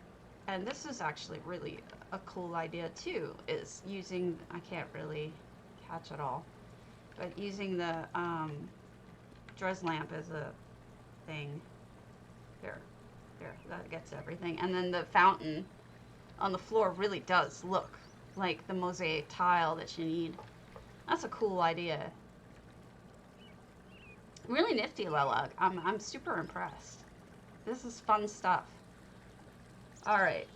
And this is actually really a cool idea too, is using, I can't really catch it all, but using the dress lamp as a thing. There, that gets everything. And then the fountain on the floor really does look like the mosaic tile that you need. That's a cool idea. Really nifty, Lelug. I'm super impressed. This is fun stuff. All right,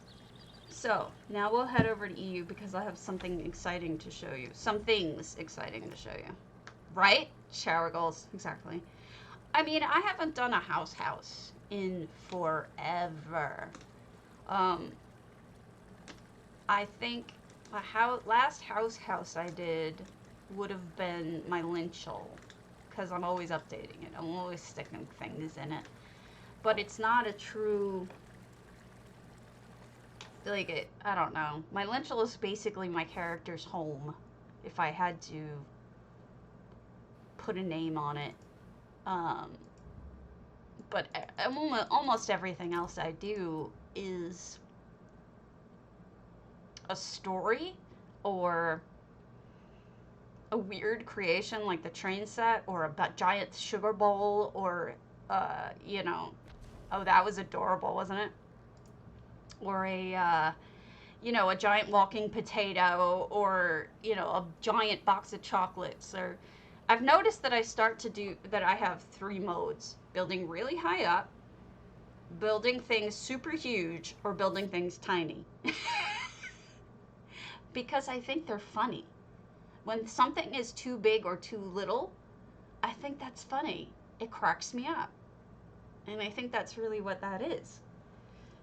so now we'll head over to EU because I have something exciting to show you. Some things exciting to show you. Right? Shower goals, exactly. I mean, I haven't done a house in forever. I think the last house I did would have been my Lynchel, because I'm always updating it. I'm always sticking things in it. But it's not a true, like, I don't know. My Lynchel is basically my character's home, if I had to put a name on it. But almost everything else I do is a story or a weird creation like the train set or a giant sugar bowl or, you know, oh, that was adorable, wasn't it? Or a, you know, a giant walking potato or, you know, a giant box of chocolates or, I've noticed that I have 3 modes: building really high up, building things super huge, or building things tiny. Because I think they're funny. When something is too big or too little, I think that's funny. It cracks me up. And I think that's really what that is.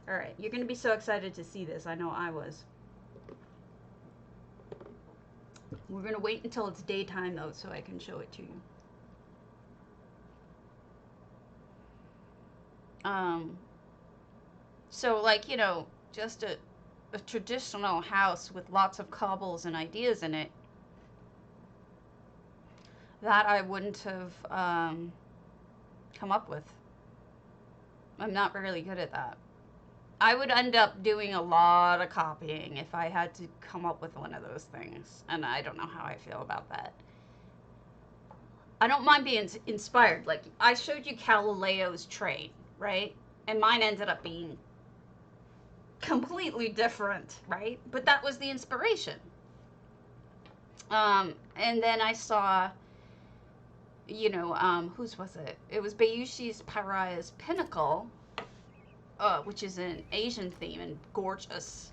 All right, you're going to be so excited to see this. I know I was. We're going to wait until it's daytime, though, so I can show it to you. So, like, you know, just a traditional house with lots of cobbles and ideas in it, that I wouldn't have come up with. I'm not really good at that. I would end up doing a lot of copying if I had to come up with one of those things, and I don't know how I feel about that. I don't mind being inspired. Like, I showed you Callaleo's trade, right? And mine ended up being completely different, right? But that was the inspiration. And then I saw, you know, whose was it? It was Bayushi's Pariah's Pinnacle, which is an Asian theme and gorgeous.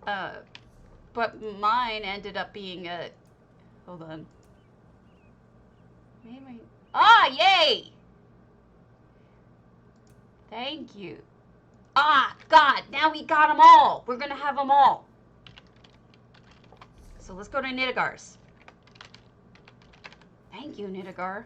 But mine ended up being a, hold on. Maybe, yay! Thank you. God, now we got them all. We're going to have them all. So let's go to Nidagars. Thank you, Nidagar.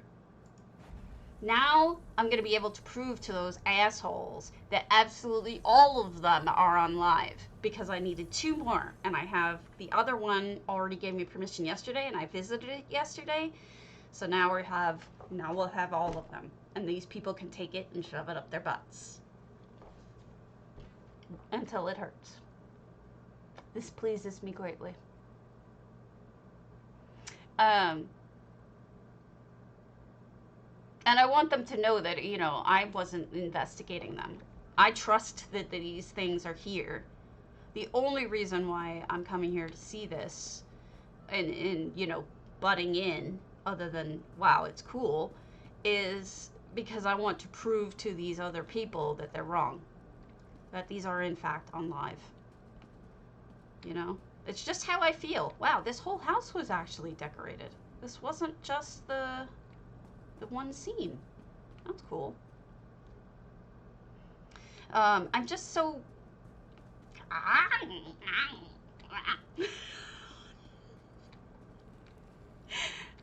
Now I'm going to be able to prove to those assholes that absolutely all of them are on live, because I needed 2 more, and I have the other one already gave me permission yesterday, and I visited it yesterday. So now we'll have all of them, and these people can take it and shove it up their butts until it hurts. This pleases me greatly. And I want them to know that, you know, I wasn't investigating them. I trust that these things are here. The only reason why I'm coming here to see this and you know, butting in, other than, wow, it's cool, is because I want to prove to these other people that they're wrong. That these are, in fact, on live. You know? It's just how I feel. Wow, this whole house was actually decorated. This wasn't just the one scene. That's cool. I'm just so...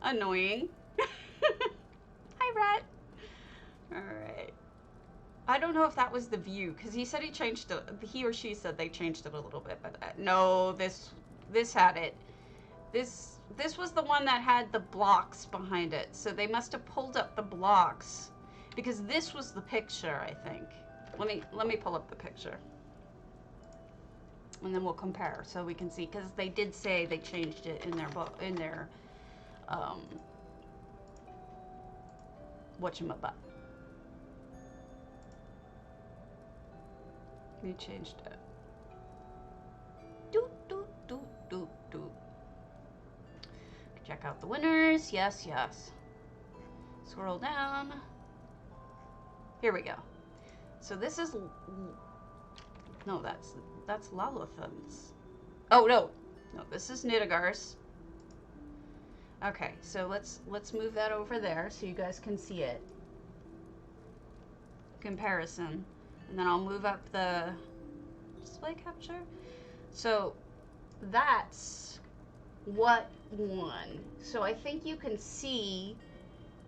annoying. Hi, Rat. Alright. I don't know if that was the view, because he said he or she said they changed it a little bit, but no, this had it. This was the one that had the blocks behind it, so they must have pulled up the blocks, because this was the picture, I think. Let me pull up the picture, and then we'll compare so we can see, because they did say they changed it in their book, in their whatchamabut. They changed it. Do. Check out the winners. Yes, yes. Scroll down. Here we go. So this is... No, that's Lalathun's. Oh, no. No, this is Nidagar's. Okay, so let's move that over there so you guys can see it. Comparison. And then I'll move up the display capture. So that's what won. So I think you can see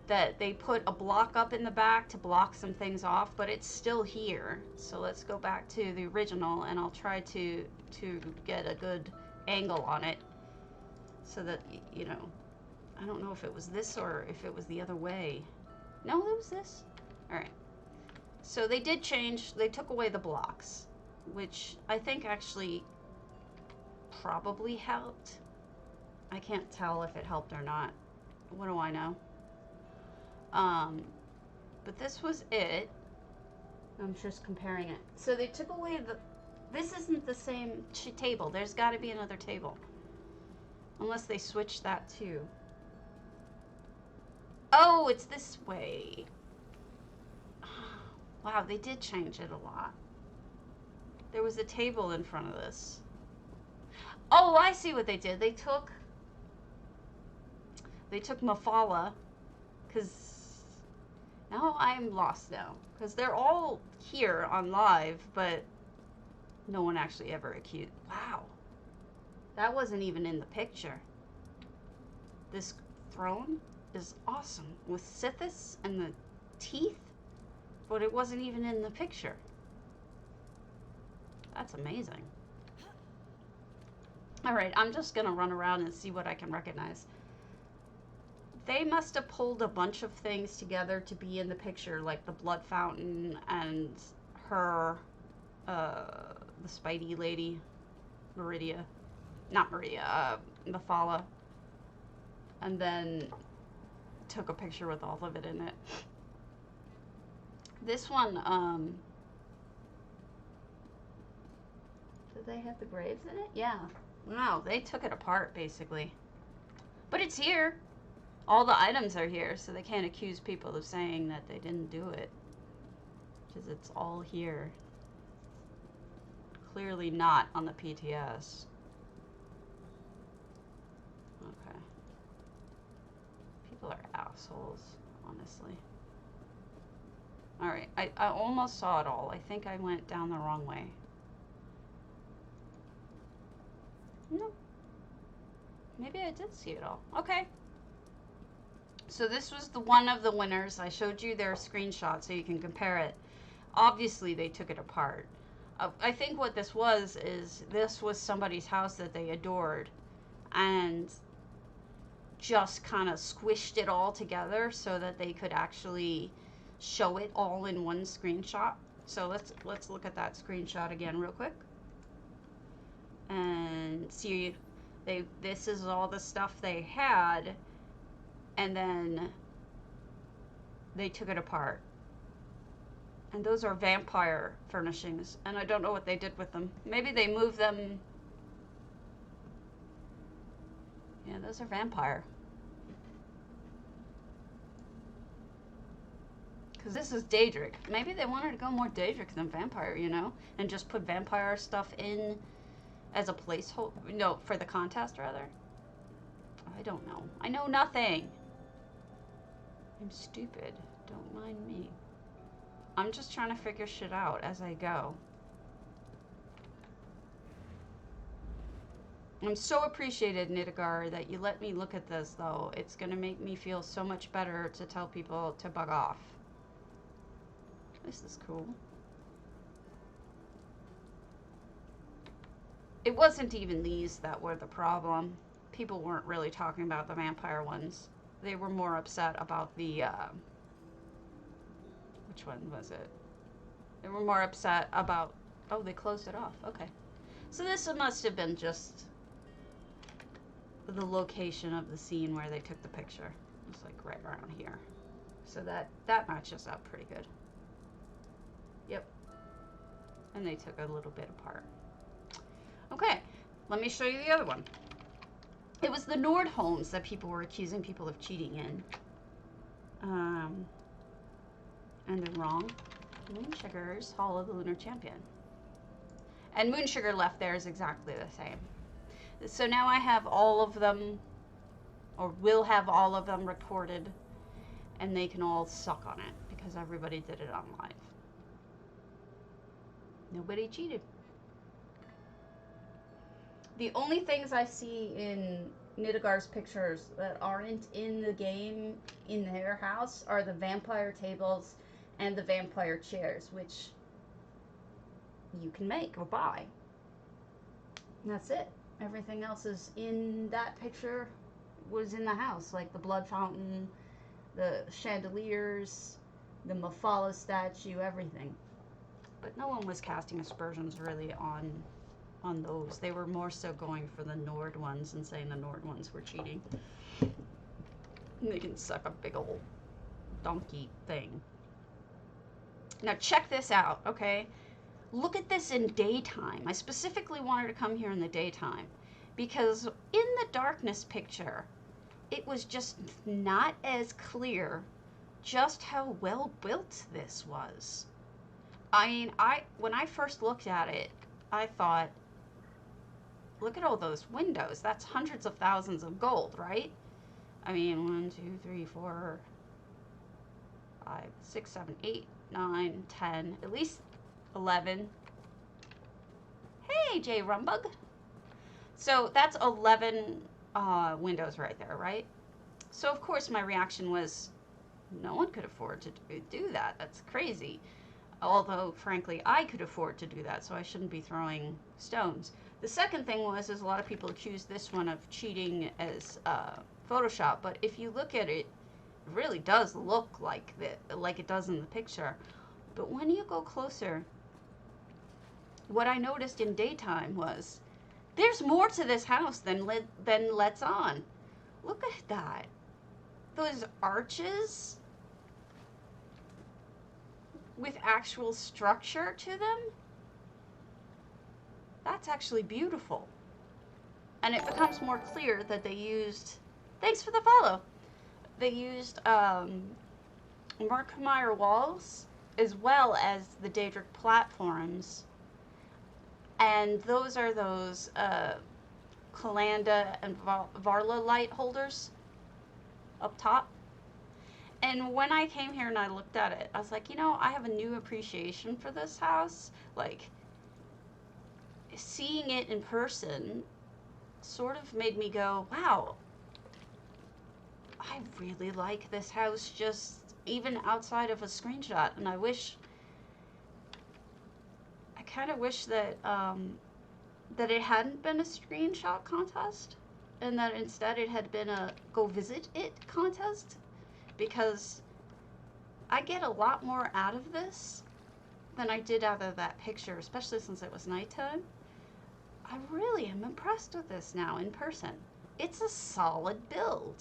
that they put a block up in the back to block some things off, but it's still here. So let's go back to the original, and I'll try to get a good angle on it so that, you know, I don't know if it was this or if it was the other way. No, it was this. All right. So they did change, they took away the blocks, which I think actually probably helped. I can't tell if it helped or not. What do I know? But this was it. I'm just comparing it. So they took away this isn't the same table. There's got to be another table. Unless they switched that too. Oh, it's this way. Wow, they did change it a lot. There was a table in front of this. Oh, I see what they did. They took Mafala, because now I'm lost now. Because they're all here on live, but no one actually ever accused. Wow. That wasn't even in the picture. This throne is awesome with Sithis and the teeth, but it wasn't even in the picture. That's amazing. All right, I'm just gonna run around and see what I can recognize. They must have pulled a bunch of things together to be in the picture, like the blood fountain and her, the Spidey lady, Mafala, and then took a picture with all of it in it. This one, did they have the graves in it? Yeah. No, they took it apart, basically. But it's here. All the items are here, so they can't accuse people of saying that they didn't do it. Because it's all here. Clearly not on the PTS. Okay. People are assholes, honestly. Alright, I almost saw it all. I think I went down the wrong way. No. Maybe I did see it all. Okay. So this was the one of the winners. I showed you their screenshot so you can compare it. Obviously, they took it apart. I think what this was is this was somebody's house that they adored and just kind of squished it all together so that they could actually show it all in one screenshot. So let's look at that screenshot again real quick. And see, this is all the stuff they had, and then they took it apart. And those are vampire furnishings, and I don't know what they did with them. Maybe they moved them. Yeah, those are vampire. Because this is Daedric. Maybe they wanted to go more Daedric than vampire, you know? And just put vampire stuff in as a placeholder. No, for the contest, rather. I don't know. I know nothing. I'm stupid. Don't mind me. I'm just trying to figure shit out as I go. I'm so appreciated, Nidgar, that you let me look at this, though. It's going to make me feel so much better to tell people to bug off. This is cool. It wasn't even these that were the problem. People weren't really talking about the vampire ones. They were more upset about the, which one was it? They were more upset about, oh, they closed it off. Okay. So this must have been just the location of the scene where they took the picture. It's like right around here. So that matches up pretty good. Yep. And they took a little bit apart. Okay, let me show you the other one. It was the Nordholms that people were accusing people of cheating in. And they're wrong. Moonsugar's Hall of the Lunar Champion. And Moonsugar left theirs exactly the same. So now I have all of them, or will have all of them recorded, and they can all suck on it because everybody did it on live. Nobody cheated. The only things I see in Nidgar's pictures that aren't in the game in their house are the vampire tables and the vampire chairs, which you can make or buy. And that's it. Everything else is in that picture was in the house, like the blood fountain, the chandeliers, the Mafala statue, everything. But no one was casting aspersions really on those. They were more so going for the Nord ones and saying the Nord ones were cheating. They can suck a big old donkey thing. Now check this out, okay? Look at this in daytime. I specifically wanted to come here in the daytime because in the darkness picture, it was just not as clear just how well built this was. I mean, when I first looked at it, I thought, look at all those windows. That's hundreds of thousands of gold, right? I mean, 1, 2, 3, 4, 5, 6, 7, 8, 9, 10, at least 11. Hey, J Rumbug. So that's 11 windows right there, right? So of course my reaction was, no one could afford to do that. That's crazy. Although, frankly, I could afford to do that, so I shouldn't be throwing stones. The second thing is a lot of people accuse this one of cheating as Photoshop, but if you look at it, it really does look like it does in the picture. But when you go closer, what I noticed in daytime was there's more to this house than lets on. Look at that. Those arches with actual structure to them. That's actually beautiful. And it becomes more clear that they used, thanks for the follow, they used Murkmire walls as well as the Daedric platforms. And those are those Calanda and Varla light holders up top. And when I came here and I looked at it, I was like, you know, I have a new appreciation for this house. Like, seeing it in person sort of made me go, wow, I really like this house just even outside of a screenshot. And I kind of wish that that it hadn't been a screenshot contest and that instead it had been a go visit it contest, because I get a lot more out of this than I did out of that picture, especially since it was nighttime. I really am impressed with this now in person. It's a solid build.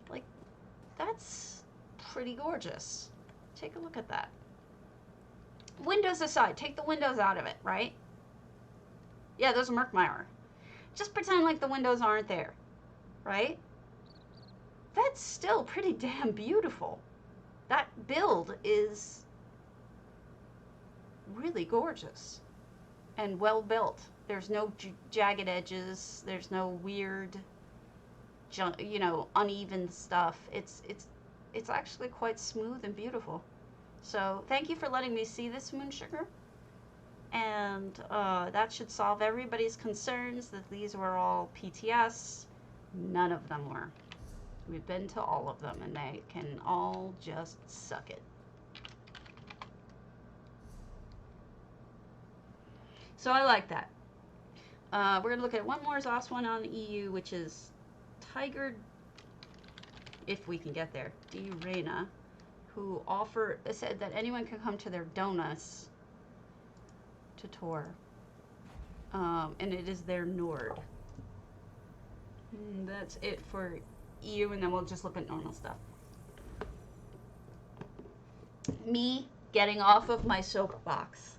Like, that's pretty gorgeous. Take a look at that. Windows aside, take the windows out of it, right? Yeah, those are Murkmire. Just pretend like the windows aren't there, right? That's still pretty damn beautiful. That build is really gorgeous and well built. There's no jagged edges. There's no weird, you know, uneven stuff. It's actually quite smooth and beautiful. So thank you for letting me see this, Moonsugar. And that should solve everybody's concerns that these were all PTS. None of them were. We've been to all of them, and they can all just suck it. So I like that. We're going to look at one more ZOS one on the EU, which is Tiger, if we can get there, D. Reyna, who said that anyone can come to their Domus to tour. And it is their Nord. And that's it for EU, and then we'll just look at normal stuff. Me getting off of my soapbox.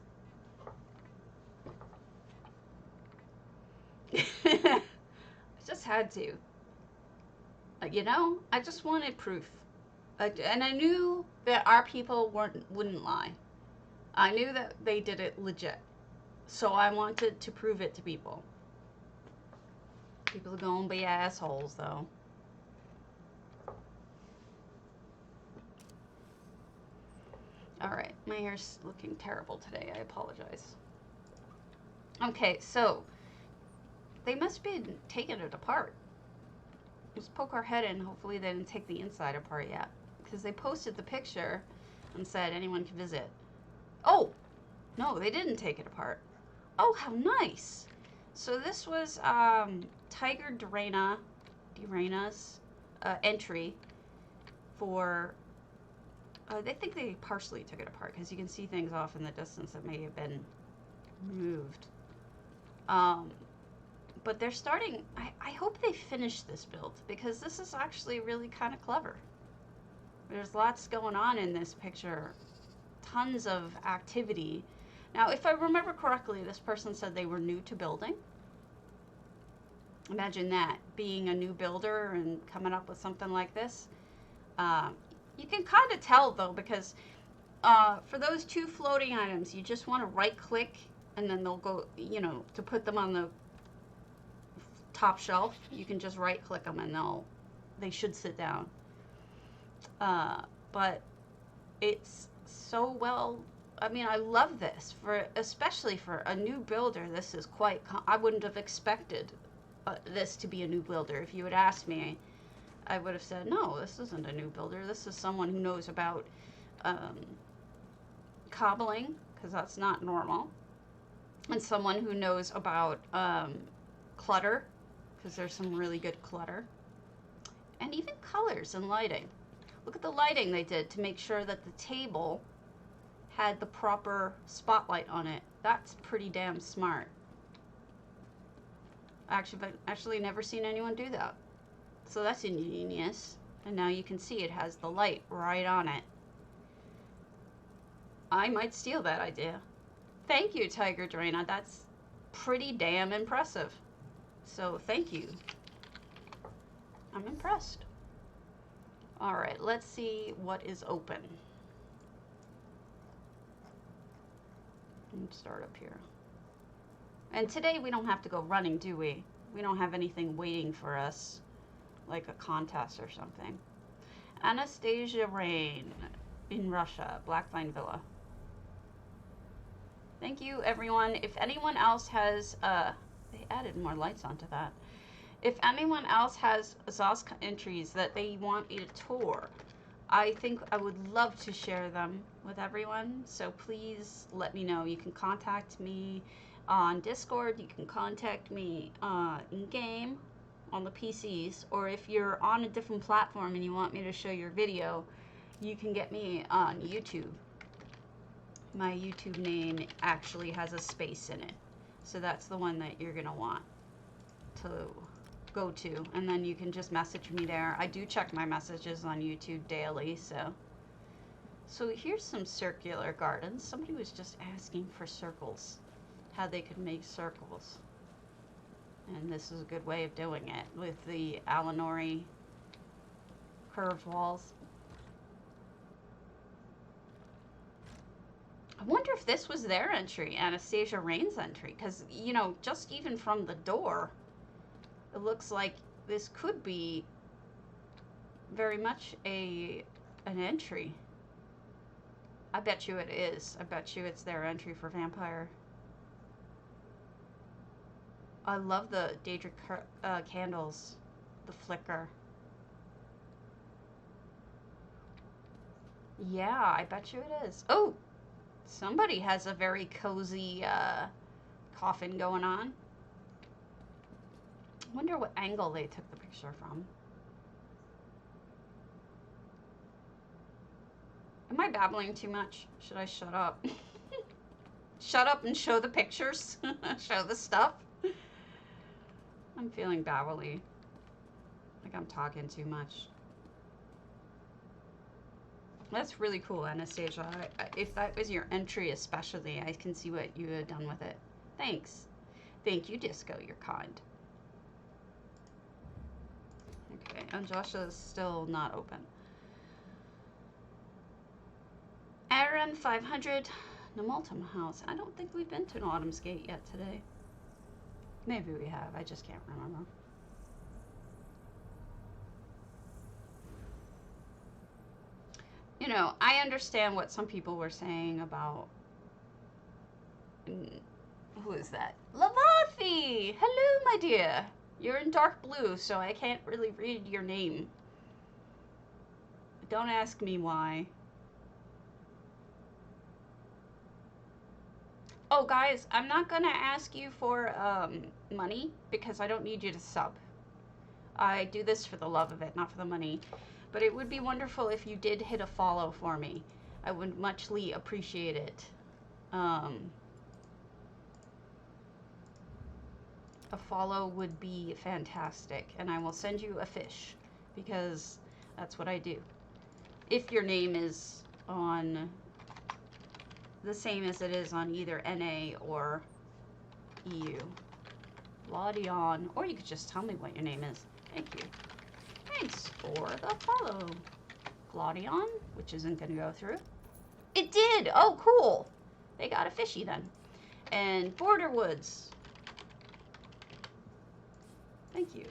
I just had to. You know, I just wanted proof. And I knew that our people wouldn't lie. I knew that they did it legit. So I wanted to prove it to people. People are gonna be assholes, though. Alright, my hair's looking terrible today. I apologize. Okay, so they must be taking it apart. Let's poke our head in. Hopefully they didn't take the inside apart yet. Because they posted the picture and said anyone can visit. Oh! No, they didn't take it apart. Oh, how nice! So this was Tiger Reyna's entry for... I think they partially took it apart because you can see things off in the distance that may have been moved. But they're starting... I hope they finish this build because this is actually really kind of clever. There's lots going on in this picture. Tons of activity. Now, if I remember correctly, this person said they were new to building. Imagine that, being a new builder and coming up with something like this. You can kind of tell though, because for those 2 floating items, you just want to right click and then they'll go, you know, to put them on the top shelf, you can just right click them and they should sit down. But it's so well, I mean, I love this, especially for a new builder. This is quite, I wouldn't have expected this to be a new builder. If you had asked me, I would have said, no, this isn't a new builder. This is someone who knows about cobbling, because that's not normal, and someone who knows about clutter, because there's some really good clutter, and even colors and lighting. Look at the lighting they did to make sure that the table had the proper spotlight on it. That's pretty damn smart. I've actually never seen anyone do that. So that's ingenious. And now you can see it has the light right on it. I might steal that idea. Thank you, Tiger Draina. That's pretty damn impressive. So thank you. I'm impressed. All right, let's see what is open. Let's start up here. And today we don't have to go running, do we? We don't have anything waiting for us, like a contest or something. Anastasia Rain in Russia, Blackvine Villa. Thank you, everyone. If anyone else has, they added more lights onto that. If anyone else has ZOS entries that they want me to tour, I think I would love to share them with everyone. So please let me know. You can contact me on Discord. You can contact me in-game on the PCs. Or if you're on a different platform and you want me to show your video, you can get me on YouTube. My YouTube name actually has a space in it. So that's the one that you're going to want to go to, and then you can just message me there. I do check my messages on YouTube daily, so here's some circular gardens. Somebody was just asking for circles, how they could make circles, and this is a good way of doing it with the Alinori curved walls. I wonder if this was their entry, Anastasia Rain's entry, because, you know, just even from the door, it looks like this could be very much an entry. I bet you it is. I bet you it's their entry for Vampire. I love the Daedric candles, the flicker. Yeah, I bet you it is. Oh, somebody has a very cozy coffin going on. I wonder what angle they took the picture from. Am I babbling too much? Should I shut up? Shut up and show the pictures? Show the stuff? I'm feeling babbly. Like I'm talking too much. That's really cool, Anastasia. If that was your entry especially, I can see what you had done with it. Thanks. Thank you, Disco. You're kind. Okay, and Joshua's still not open. Aaron 500, Namultum House. I don't think we've been to an Autumn's Gate yet today. Maybe we have, I just can't remember. You know, I understand what some people were saying about... Who is that? Lavathi! Hello, my dear. You're in dark blue, so I can't really read your name. Don't ask me why. Oh, guys, I'm not going to ask you for money because I don't need you to sub. I do this for the love of it, not for the money. But it would be wonderful if you did hit a follow for me. I would muchly appreciate it. A follow would be fantastic, and I will send you a fish because that's what I do. If your name is on the same as it is on either NA or EU. Gladion. Or you could just tell me what your name is. Thank you. Thanks for the follow. Gladion, which isn't going to go through. It did! Oh, cool! They got a fishy then. And Borderwoods. Thank you.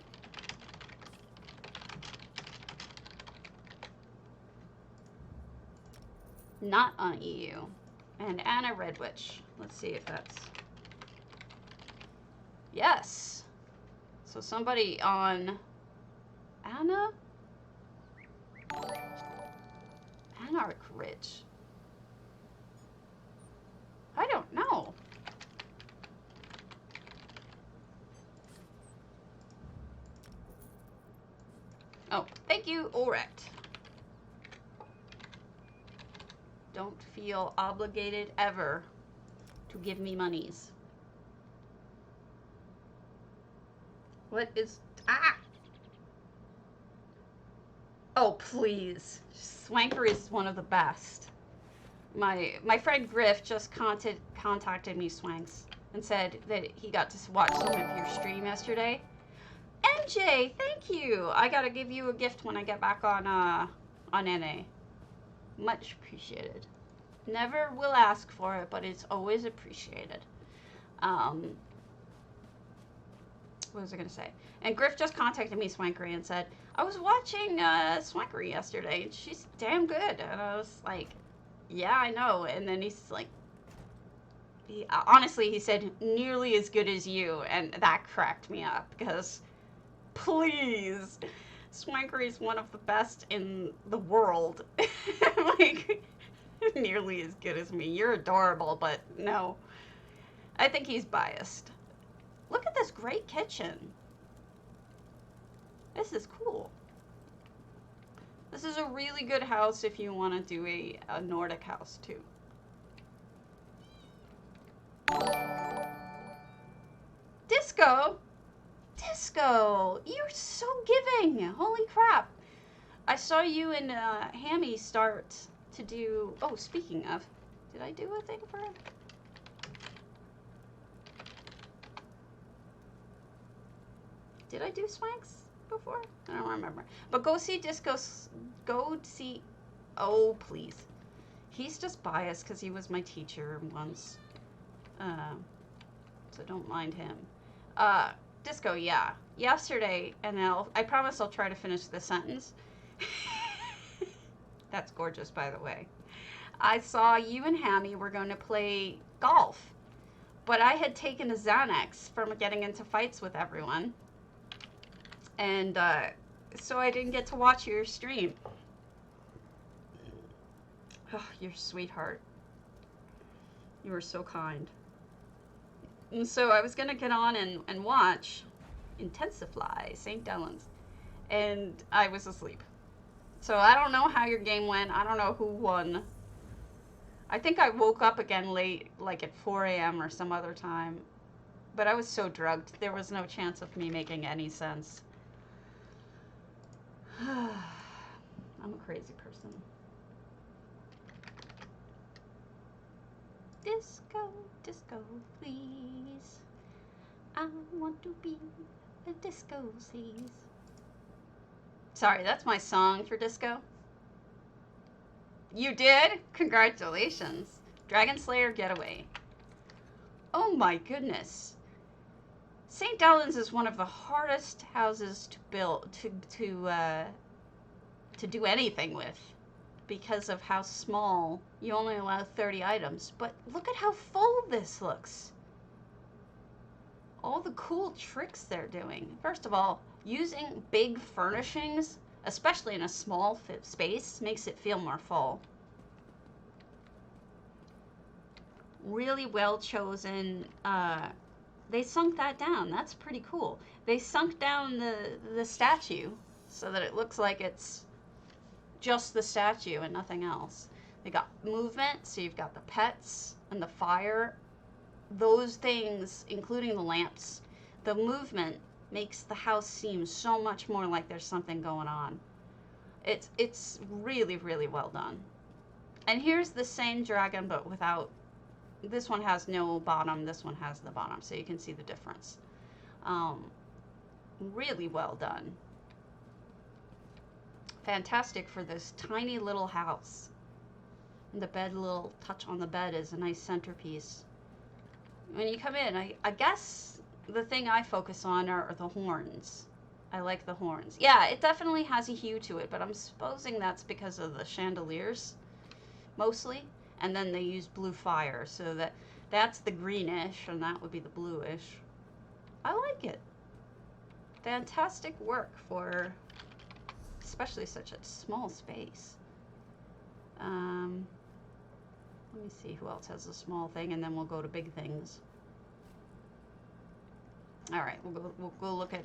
Not on EU. And Anna Redwitch. Let's see if that's... Yes! So somebody on... Anna? Anarch Ridge. I don't know. Oh, thank you, Orect. Don't feel obligated ever to give me monies. What is... Ah! Oh, please. Swankery is one of the best. My friend Griff just contacted me, Swanks, and said that he got to watch some of your stream yesterday. MJ, thank you. I gotta give you a gift when I get back on NA. Much appreciated. Never will ask for it, but it's always appreciated. What was I gonna say? And Griff just contacted me, Swankery, and said, I was watching Swankery yesterday, and she's damn good. And I was like, yeah, I know. And then he's like, honestly, he said, nearly as good as you. And that cracked me up, because, please, Swankery is one of the best in the world. Like, nearly as good as me. You're adorable, but no. I think he's biased. Look at this great kitchen. This is cool. This is a really good house if you want to do a Nordic house too. Disco? Disco! You're so giving! Holy crap! I saw you and Hammy start to do... Oh, speaking of... Did I do a thing for him? Did I do Swanks before? I don't remember. But go see Disco. Go see... Oh, please. He's just biased because he was my teacher once. So don't mind him. Disco, yeah. Yesterday, and I promise I'll try to finish the sentence. That's gorgeous, by the way. I saw you and Hammy were going to play golf. But I had taken a Xanax from getting into fights with everyone. And so I didn't get to watch your stream. Oh, you're a sweetheart. You were so kind. And so I was going to get on and watch Intensify, St. Delyn's. And I was asleep. So I don't know how your game went. I don't know who won. I think I woke up again late, like at 4 a.m. or some other time. But I was so drugged, there was no chance of me making any sense. I'm a crazy person. Disco, disco, please. I want to be a disco, please. Sorry, that's my song for disco. You did? Congratulations. Dragonslayer Getaway. Oh my goodness. St. Delyn's is one of the hardest houses to build, to do anything with, because of how small. You only allow 30 items, but look at how full this looks. All the cool tricks they're doing. First of all, using big furnishings, especially in a small space, makes it feel more full. Really well chosen. They sunk that down. That's pretty cool. They sunk down the statue so that it looks like it's just the statue and nothing else. They got movement, so you've got the pets and the fire. Those things, including the lamps, the movement makes the house seem so much more like there's something going on. It's really, really well done. And here's the same dragon, but without... This one has no bottom, this one has the bottom, so you can see the difference. Really well done. Fantastic for this tiny little house. And the bed, little touch on the bed is a nice centerpiece. When you come in, I guess the thing I focus on are the horns. I like the horns. Yeah, it definitely has a hue to it, but I'm supposing that's because of the chandeliers, mostly. And then they use blue fire, so that's the greenish, and that would be the bluish. I like it. Fantastic work for especially such a small space. Let me see who else has a small thing, and then we'll go to big things. All right, we'll go look at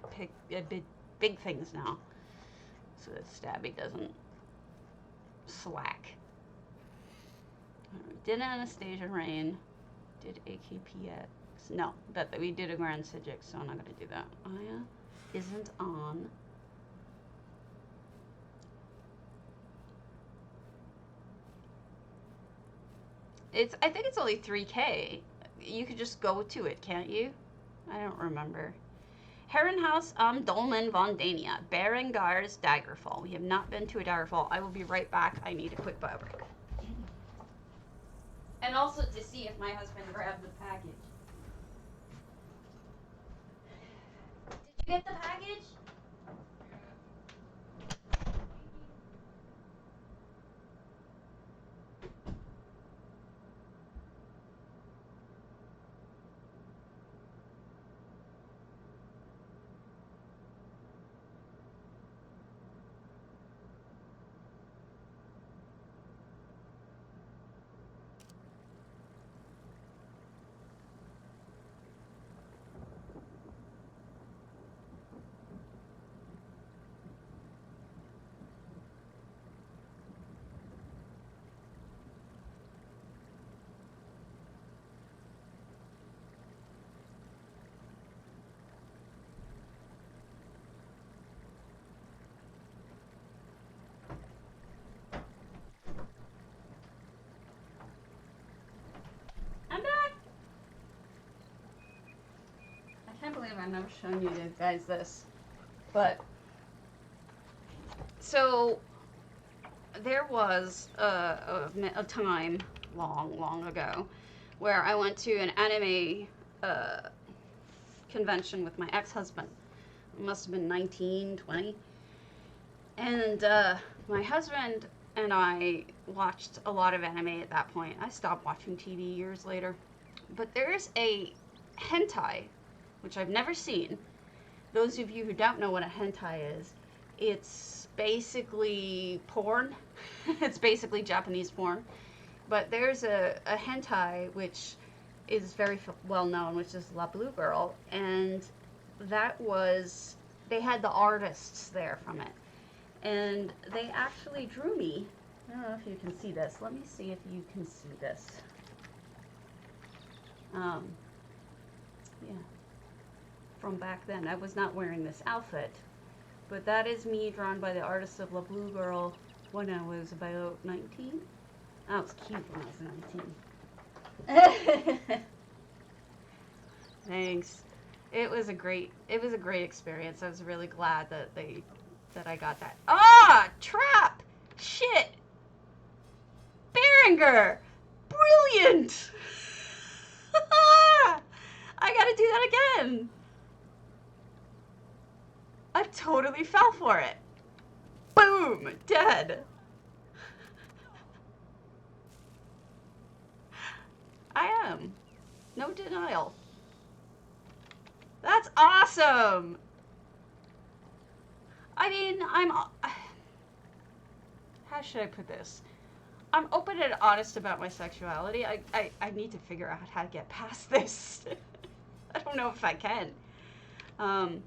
big things now, so that Stabby doesn't slack. All right, did Anastasia Rain? Did AKPX? No, but we did a Grand Psijic, so I'm not gonna do that. Aya isn't on. I think it's only 3K. You could just go to it, can't you? I don't remember. Herrenhaus am Dolmen von Dania. Berengar's Daggerfall. We have not been to a Daggerfall. I will be right back. I need a quick bio break. And also to see if my husband grabbed the package. Did you get the package? I can't believe I've never shown you guys this, but so there was a time long ago where I went to an anime convention with my ex-husband. It must have been 1920, and my husband and I watched a lot of anime at that point. I stopped watching TV years later, but there's a hentai, which I've never seen. Those of you who don't know what a hentai is, it's basically porn. It's basically Japanese porn. But there's a hentai which is very well known, which is La Blue Girl, and that was, they had the artists there from it. And they actually drew me. I don't know if you can see this. Let me see if you can see this. Yeah. From back then. I was not wearing this outfit, but that is me drawn by the artist of La Blue Girl when I was about 19. I was cute when I was 19. Thanks. It was a great experience. I was really glad that I got that. Ah, trap! Shit! Berenger! Brilliant! I gotta do that again. I totally fell for it. Boom! Dead. I am. No denial. That's awesome! I mean, how should I put this? I'm open and honest about my sexuality. I need to figure out how to get past this. I don't know if I can. I'm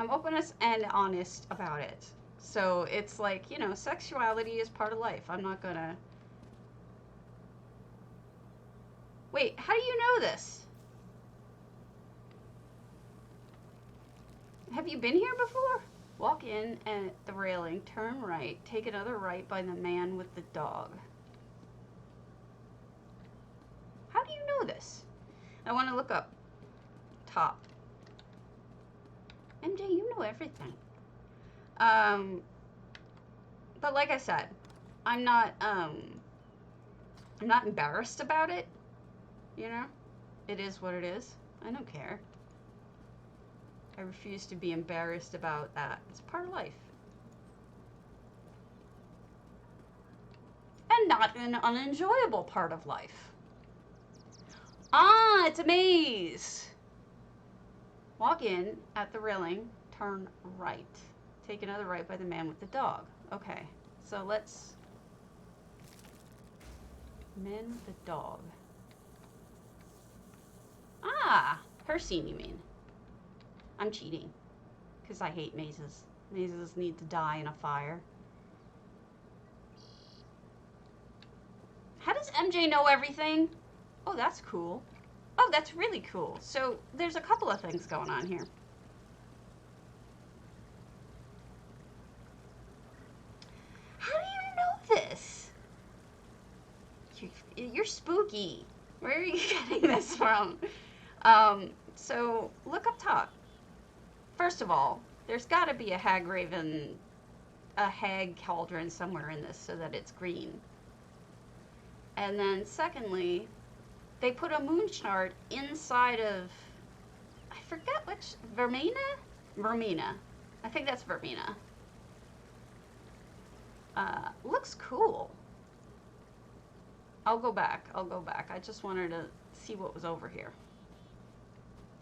open and honest about it. So it's like, you know, sexuality is part of life. I'm not gonna... Wait, how do you know this? Have you been here before? Walk in at the railing, turn right, take another right by the man with the dog. How do you know this? I want to look up top. MJ, you know everything. But like I said, I'm not embarrassed about it, you know? It is what it is. I don't care. I refuse to be embarrassed about that. It's part of life. And not an unenjoyable part of life. Ah, it's a maze. Walk in at the railing, turn right. Take another right by the man with the dog. Okay, so let's... Man with the dog. Ah, Hercene, you mean. I'm cheating, because I hate mazes. Mazes need to die in a fire. How does MJ know everything? Oh, that's cool. Oh, that's really cool. So there's a couple of things going on here. How do you know this? You're spooky. Where are you getting this from? So look up top. First of all, there's got to be a hag raven, a hag cauldron somewhere in this so that it's green. And then secondly, they put a moon shard inside of, I forget which, Vermina? Vermina. I think that's Vermina. Looks cool. I'll go back. I just wanted to see what was over here.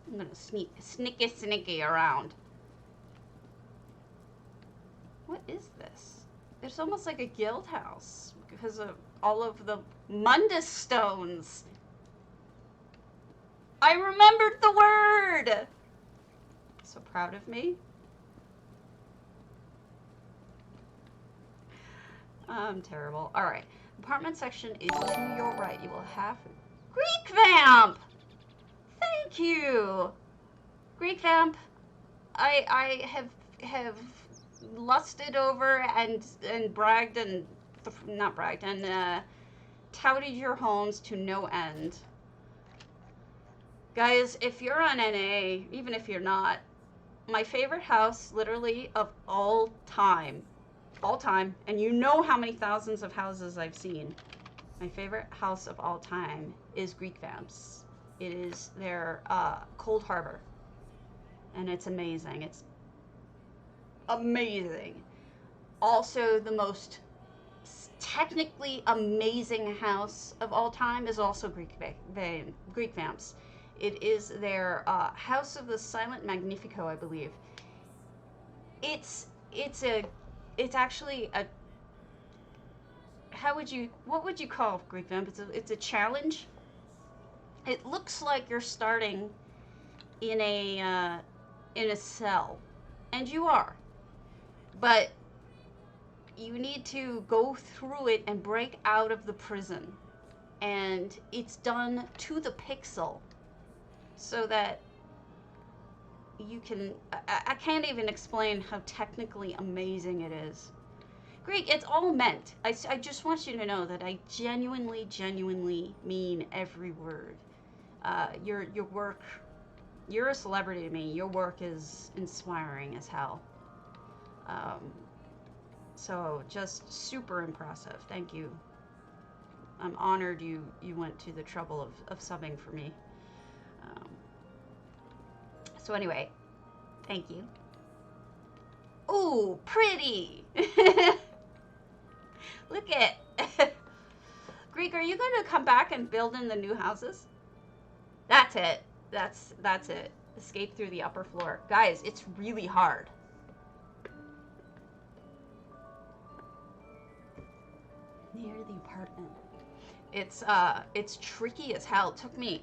I'm gonna sneaky around. What is this? It's almost like a guild house because of all of the Mundus stones. I remembered the word! So proud of me. I'm terrible. Alright. Apartment section is to your right. You will have Greek vamp! Thank you! Greek vamp. I have lusted over and bragged and not bragged and touted your homes to no end. Guys, if you're on NA, even if you're not, my favorite house literally of all time, and you know how many thousands of houses I've seen, my favorite house of all time is Greek Vamps. It is their Coldharbour, and it's amazing. It's amazing. Also, the most technically amazing house of all time is also Greek Vamps. It is their House of the Silent Magnifico, I believe. It's actually a, what would you call Greek Vamp? It's a challenge. It looks like you're starting in a cell, and you are, but you need to go through it and break out of the prison, and it's done to the pixel, so that you can, I can't even explain how technically amazing it is. Greek, it's all meant. I just want you to know that I genuinely mean every word. Your work, you're a celebrity to me. Your work is inspiring as hell. So just super impressive. Thank you. I'm honored you went to the trouble of subbing for me. So anyway, thank you. Ooh, pretty. Look at Greek, are you going to come back and build in the new houses? That's it. That's it. Escape through the upper floor. Guys, it's really hard. Near the apartment. It's tricky as hell. It took me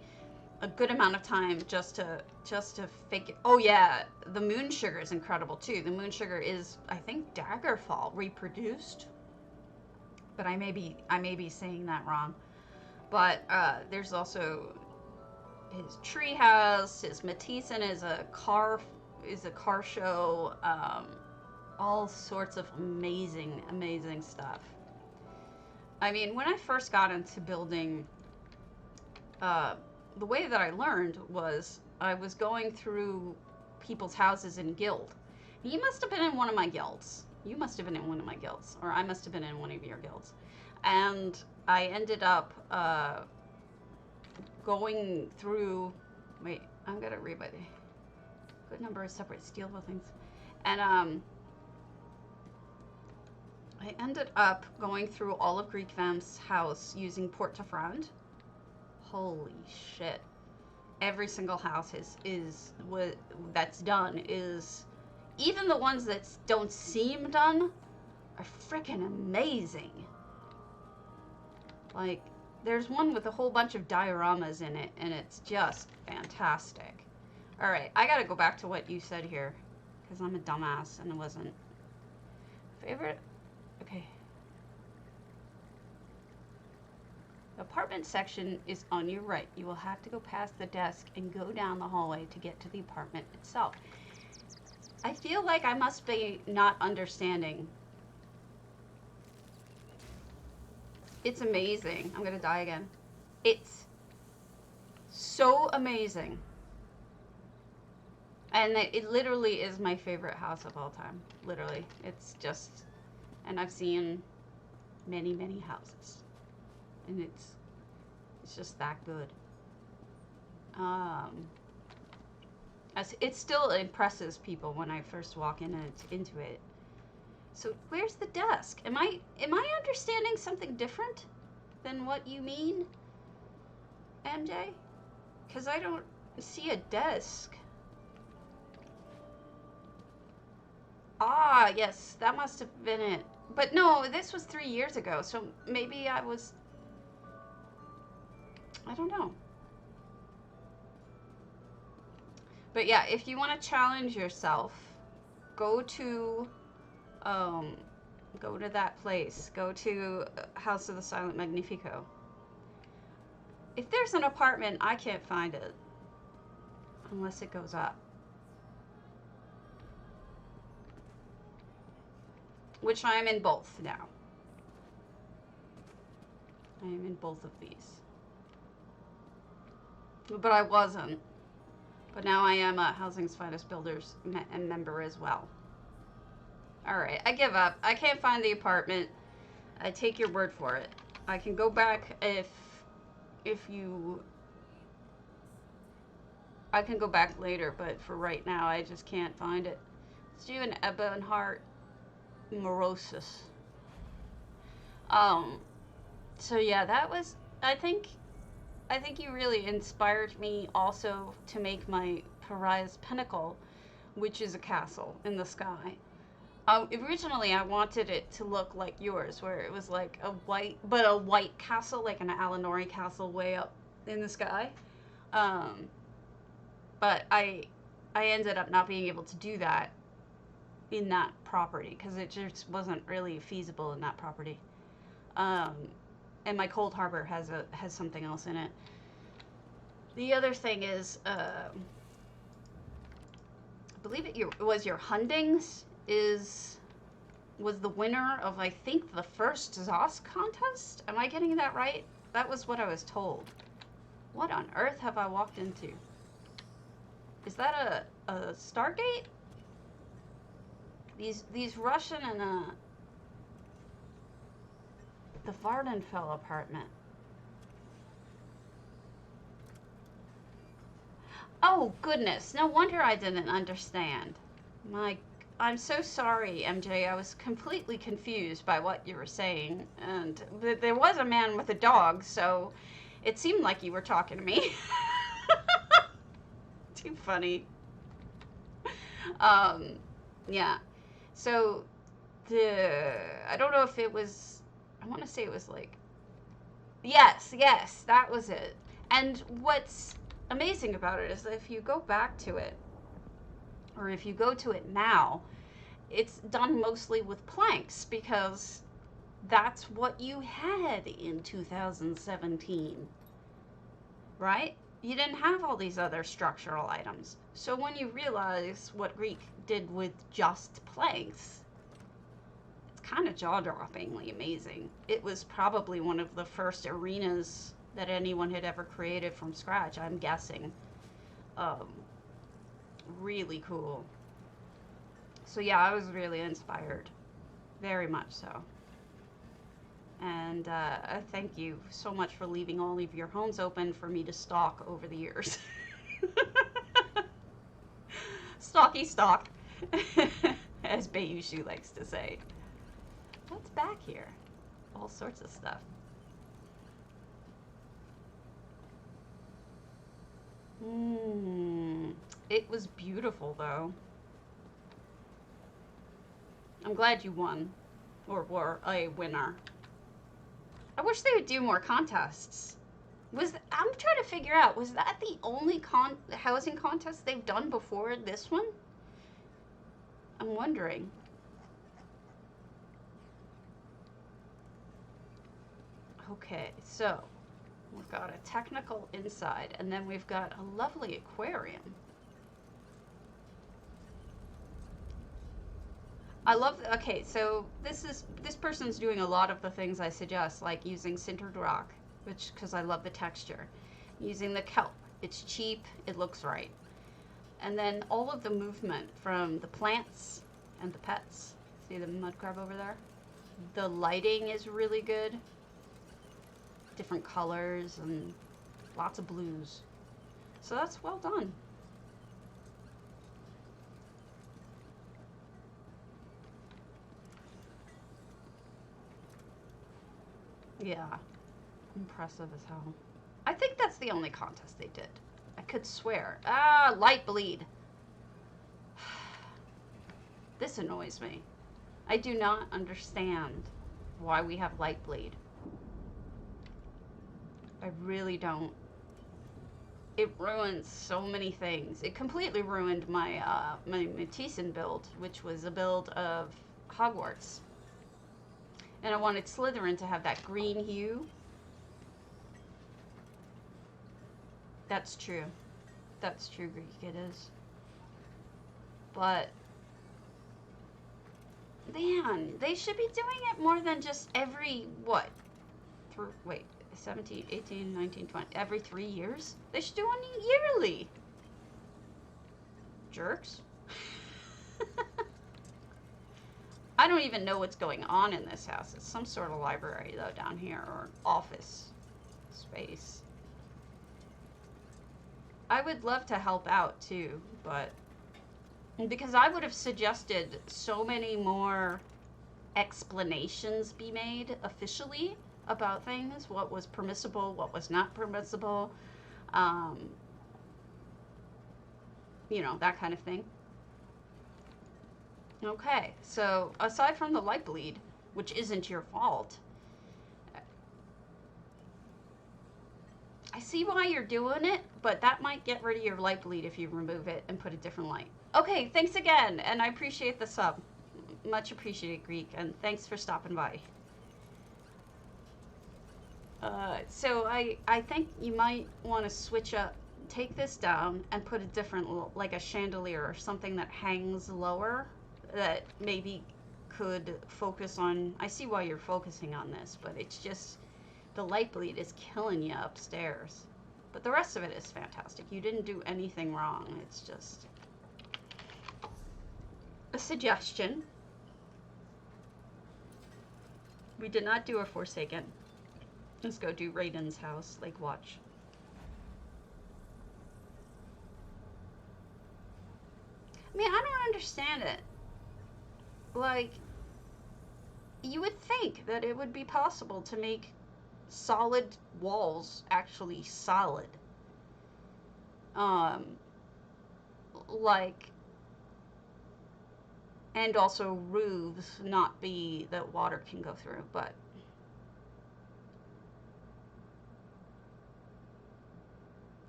a good amount of time just to figure. Oh yeah, the Moonsugar is incredible too. The Moonsugar is, I think, Daggerfall reproduced, but I may be saying that wrong. But there's also his treehouse. His Matissan is a car show. All sorts of amazing stuff. I mean, when I first got into building, the way that I learned was I was going through people's houses in guild. He must have been in one of my guilds. You must have been in one of my guilds, or I must have been in one of your guilds. And I ended up going through, wait, I'm gonna read by the good number of separate stealable things. And I ended up going through all of Greek Vamp's house using Port to Friend. Holy shit. Every single house is what that's done is, even the ones that don't seem done are freaking amazing. Like, there's one with a whole bunch of dioramas in it, and it's just fantastic. Alright, I gotta go back to what you said here, because I'm a dumbass, and it wasn't. Favorite? Okay. The apartment section is on your right. You will have to go past the desk and go down the hallway to get to the apartment itself. I feel like I must be not understanding. It's amazing. I'm gonna die again. It's so amazing. And it literally is my favorite house of all time. Literally. It's just, and I've seen many, many houses. And it's just that good. It still impresses people when I first walk into it. So where's the desk? Am I understanding something different than what you mean, MJ? Because I don't see a desk. Ah, yes, that must have been it. But no, this was 3 years ago, so maybe I was... I don't know. But yeah, if you want to challenge yourself, go to that place. Go to House of the Silent Magnifico. If there's an apartment, I can't find it. Unless it goes up. Which I am in both now. I am in both of these. But I wasn't. But now I am a Housing's Finest Builders member as well. Alright, I give up. I can't find the apartment. I take your word for it. I can go back if you... I can go back later, but for right now, I just can't find it. Let's do an ebonheart morosis. So yeah, that was... I think you really inspired me also to make my Pariah's Pinnacle, which is a castle in the sky. Originally, I wanted it to look like yours, where it was like a white castle, like an Alinori castle way up in the sky. But I ended up not being able to do that in that property, because it just wasn't really feasible in that property. And my Coldharbour has something else in it. The other thing is, I believe it was your Hundings was the winner of, I think, the first ZOS contest? Am I getting that right? That was what I was told. What on earth have I walked into? Is that a Stargate? These Russian and the Vardenfell apartment. Oh goodness, no wonder I didn't understand. I'm so sorry, MJ. I was completely confused by what you were saying, and there was a man with a dog, so it seemed like you were talking to me. Too funny. Yeah. So I don't know if it was, I want to say it was like, yes, that was it. And what's amazing about it is that if you go back to it, or if you go to it now, it's done mostly with planks, because that's what you had in 2017, right? You didn't have all these other structural items. So when you realize what Greek did with just planks, it's kind of jaw-droppingly amazing. It was probably one of the first arenas that anyone had ever created from scratch, I'm guessing. really cool. So yeah, I was really inspired. Very much so. And thank you so much for leaving all of your homes open for me to stalk over the years. Stalky stalk, as Bayushu likes to say. What's back here? All sorts of stuff. It was beautiful, though. I'm glad you won, or were a winner. I wish they would do more contests. I'm trying to figure out, was that the only housing contest they've done before this one? I'm wondering. Okay, so we've got a technical inside, and then we've got a lovely aquarium. I love, okay, so this person's doing a lot of the things I suggest, like using sintered rock, which, because I love the texture. Using the kelp, it's cheap, it looks right. And then all of the movement from the plants and the pets. See the mud crab over there? The lighting is really good. Different colors and lots of blues. So that's well done. Yeah, impressive as hell. I think that's the only contest they did. I could swear. Ah, light bleed. This annoys me. I do not understand why we have light bleed. I really don't. It ruins so many things. It completely ruined my my Matissan build, which was a build of Hogwarts. And I wanted Slytherin to have that green hue. That's true. That's true, Greek, it is. But, man, they should be doing it more than just every, what? Wait, 17, 18, 19, 20, every 3 years? They should do one yearly. Jerks. I don't even know what's going on in this house. It's some sort of library, though, down here, or office space. I would love to help out, too, but... because I would have suggested so many more explanations be made officially about things. What was permissible, what was not permissible. You know, that kind of thing. Okay, so aside from the light bleed, which isn't your fault, I see why you're doing it, but that might get rid of your light bleed if you remove it and put a different light. Okay, thanks again, and I appreciate the sub. Much appreciated, Greek, and thanks for stopping by. So I think you might want to switch up, take this down, and put a different, like a chandelier or something that hangs lower, that maybe could focus on, I see why you're focusing on this, but it's just, the light bleed is killing you upstairs. But the rest of it is fantastic. You didn't do anything wrong. It's just a suggestion. We did not do a Forsaken. Let's go do Raiden's house, like watch. I mean, I don't understand it. Like, you would think that it would be possible to make solid walls actually solid. Like, and also roofs not be that water can go through, but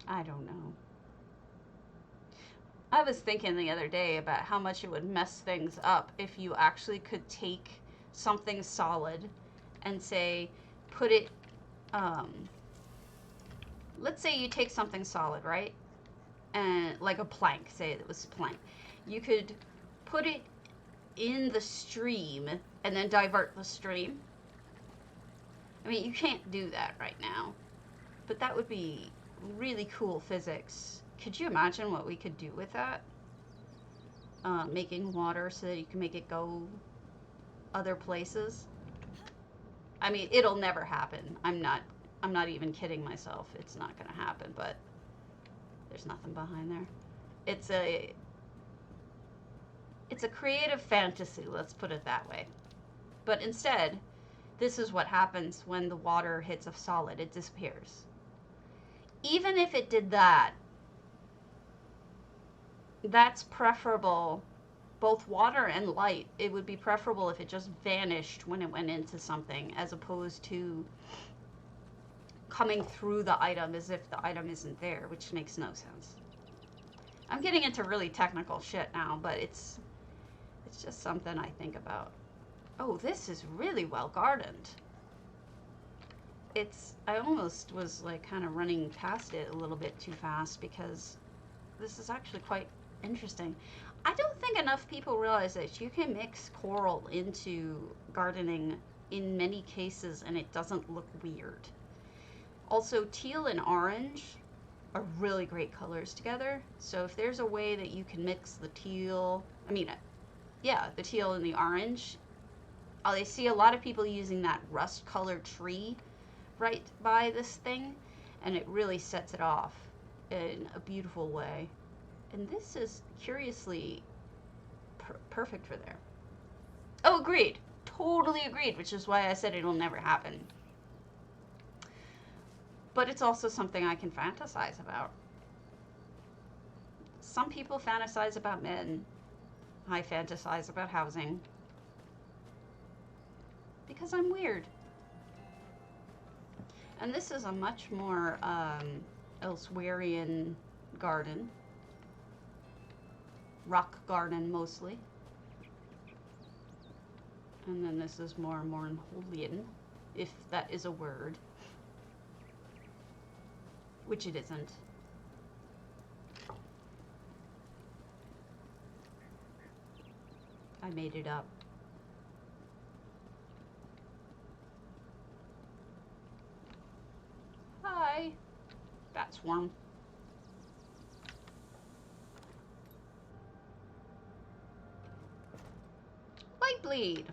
I don't know. I was thinking the other day about how much it would mess things up if you actually could take something solid and say, put it, let's say you take something solid, right? And like a plank, say it was plank. You could put it in the stream and then divert the stream. I mean, you can't do that right now, but that would be really cool physics. Could you imagine what we could do with that? making water so that you can make it go other places. I mean, it'll never happen. I'm not even kidding myself. It's not going to happen, but there's nothing behind there. It's a creative fantasy, let's put it that way. But instead, this is what happens when the water hits a solid. It disappears. Even if it did that, that's preferable. Both water and light, it would be preferable if it just vanished when it went into something, as opposed to coming through the item as if the item isn't there, which makes no sense. I'm getting into really technical shit now, but it's just something I think about. Oh, this is really well gardened. I almost was like kind of running past it a little bit too fast, because this is actually quite interesting. I don't think enough people realize that you can mix coral into gardening in many cases and it doesn't look weird. Also, teal and orange are really great colors together. So if there's a way that you can mix the teal, the teal and the orange, I see a lot of people using that rust colored tree right by this thing, and it really sets it off in a beautiful way. And this is curiously perfect for there. Oh, agreed. Totally agreed, which is why I said it'll never happen. But it's also something I can fantasize about. Some people fantasize about men. I fantasize about housing. Because I'm weird. And this is a much more Elsewerian garden. Rock garden mostly. And then this is more Mornholian, if that is a word. Which it isn't. I made it up. Hi. Bat swarm. Light bleed.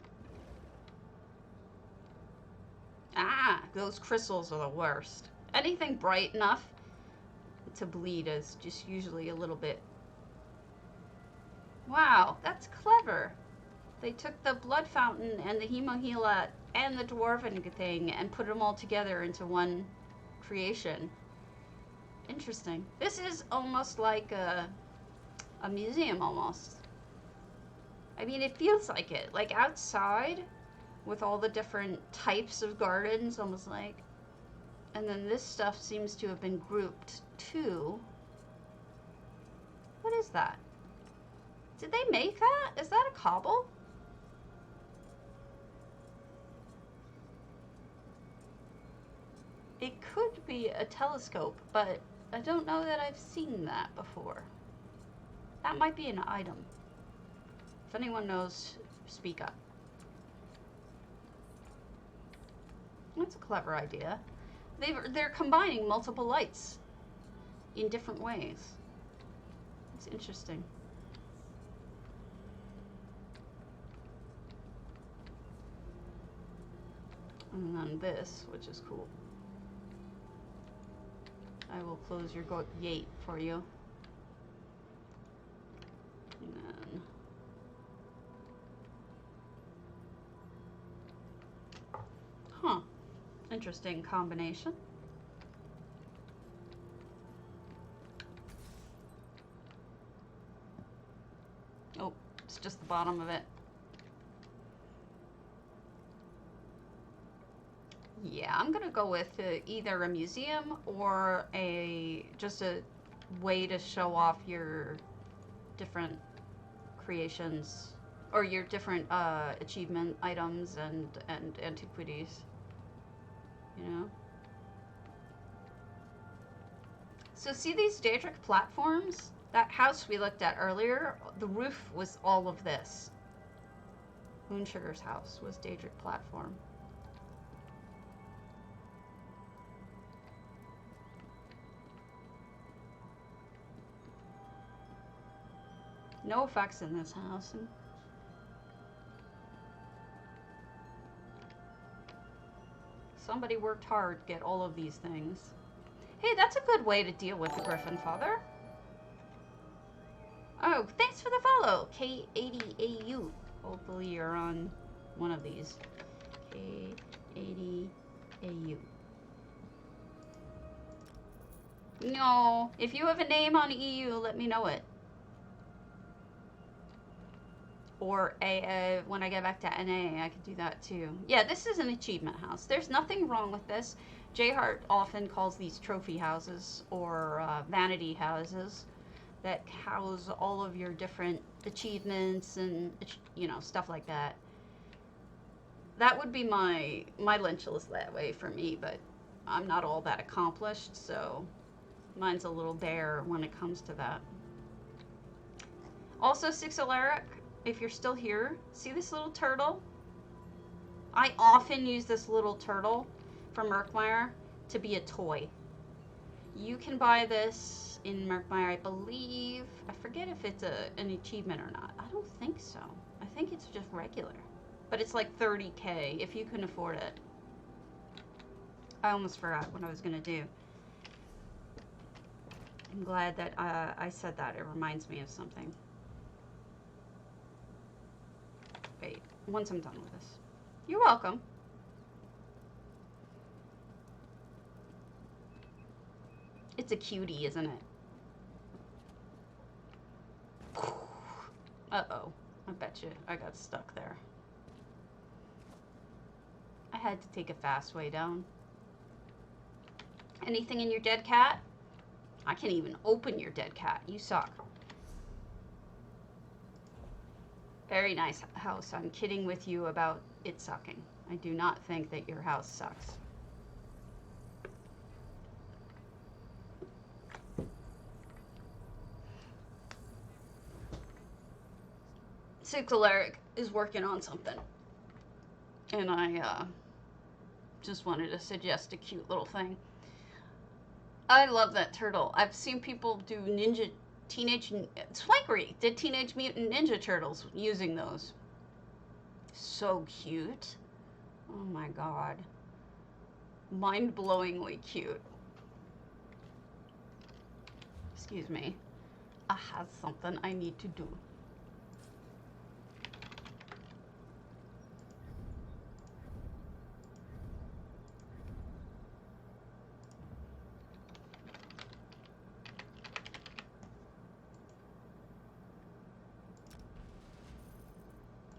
Ah, those crystals are the worst. Anything bright enough to bleed is just usually a little bit. Wow, that's clever. They took the blood fountain and the hemohealat and the dwarven thing and put them all together into one creation. Interesting. This is almost like a museum almost. I mean, it feels like it. Like outside with all the different types of gardens, almost like. And then this stuff seems to have been grouped too. What is that? Did they make that? Is that a cobble? It could be a telescope, but I don't know that I've seen that before. That might be an item. If anyone knows, speak up. That's a clever idea. They're combining multiple lights in different ways. It's interesting. And then this, which is cool. I will close your gate for you. And then interesting combination. Oh, it's just the bottom of it. Yeah, I'm gonna go with either a museum or just a way to show off your different creations or your different achievement items and antiquities. You know? So see these Daedric platforms? That house we looked at earlier, the roof was all of this. Moonsugar's house was Daedric platform. No effects in this house. Somebody worked hard to get all of these things. Hey, that's a good way to deal with the Griffin Father. Oh, thanks for the follow, K80AU. Hopefully you're on one of these. K80AU. No, if you have a name on EU, let me know it. Or when I get back to NA, I could do that too. Yeah, this is an achievement house. There's nothing wrong with this. J-Heart often calls these trophy houses or vanity houses that house all of your different achievements and, you know, stuff like that. That would be my lynch list that way for me, but I'm not all that accomplished, so mine's a little bare when it comes to that. Also, Cyrodiilic, if you're still here, see this little turtle? I often use this little turtle from Murkmire to be a toy. You can buy this in Murkmire, I believe. I forget if it's an achievement or not. I don't think so. I think it's just regular. But it's like 30K if you can afford it. I almost forgot what I was going to do. I'm glad that I said that. It reminds me of something. Wait, once I'm done with this. You're welcome. It's a cutie, isn't it? Uh-oh. I bet you I got stuck there. I had to take a fast way down. Anything in your dead cat? I can't even open your dead cat. You suck. Very nice house. I'm kidding with you about it sucking. I do not think that your house sucks. Cyrodiilic is working on something. And I just wanted to suggest a cute little thing. I love that turtle. I've seen people do Swankery did Teenage Mutant Ninja Turtles using those. So cute. Oh my god. Mind-blowingly cute. Excuse me. I have something I need to do.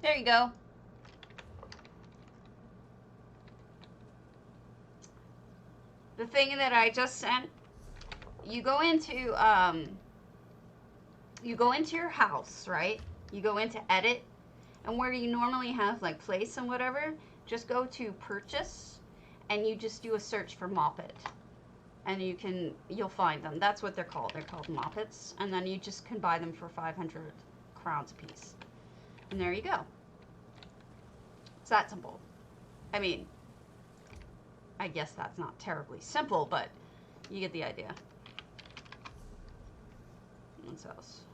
There you go. The thing that I just sent, you go into your house, right? You go into edit, and where you normally have like place and whatever, just go to purchase, and you just do a search for Moppet, and you'll find them. That's what they're called. They're called Moppets, and then you just can buy them for 500 crowns a piece. And there you go. It's that simple. I mean, I guess that's not terribly simple, but you get the idea. What else?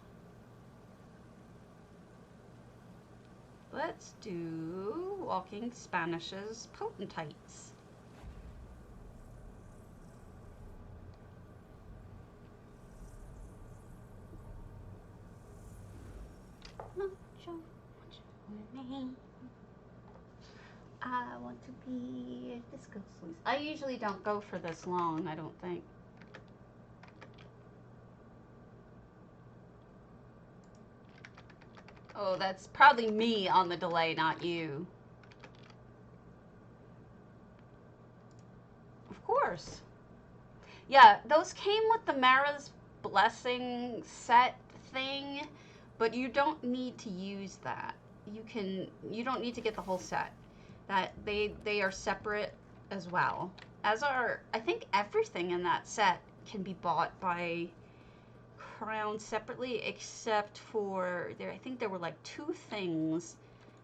Let's do Walking Spanish's Potentates. I want to be a disco sleaze. I usually don't go for this long, I don't think. Oh, that's probably me on the delay, not you. Of course. Yeah, those came with the Mara's Blessing set thing, but you don't need to use that. You don't need to get the whole set. That they are separate as well. As are, I think everything in that set can be bought by Crown separately, except for I think there were like 2 things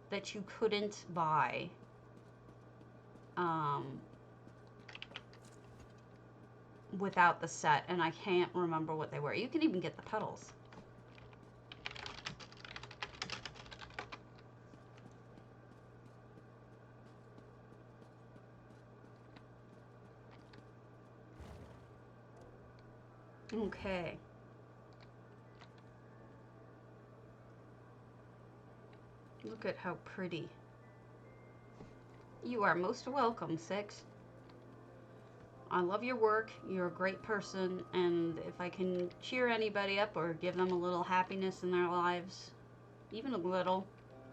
that you couldn't buy. Without the set, and I can't remember what they were. You can even get the petals. Okay. Look at how pretty. You are most welcome, 6. I love your work. You're a great person, and if I can cheer anybody up or give them a little happiness in their lives, even a little,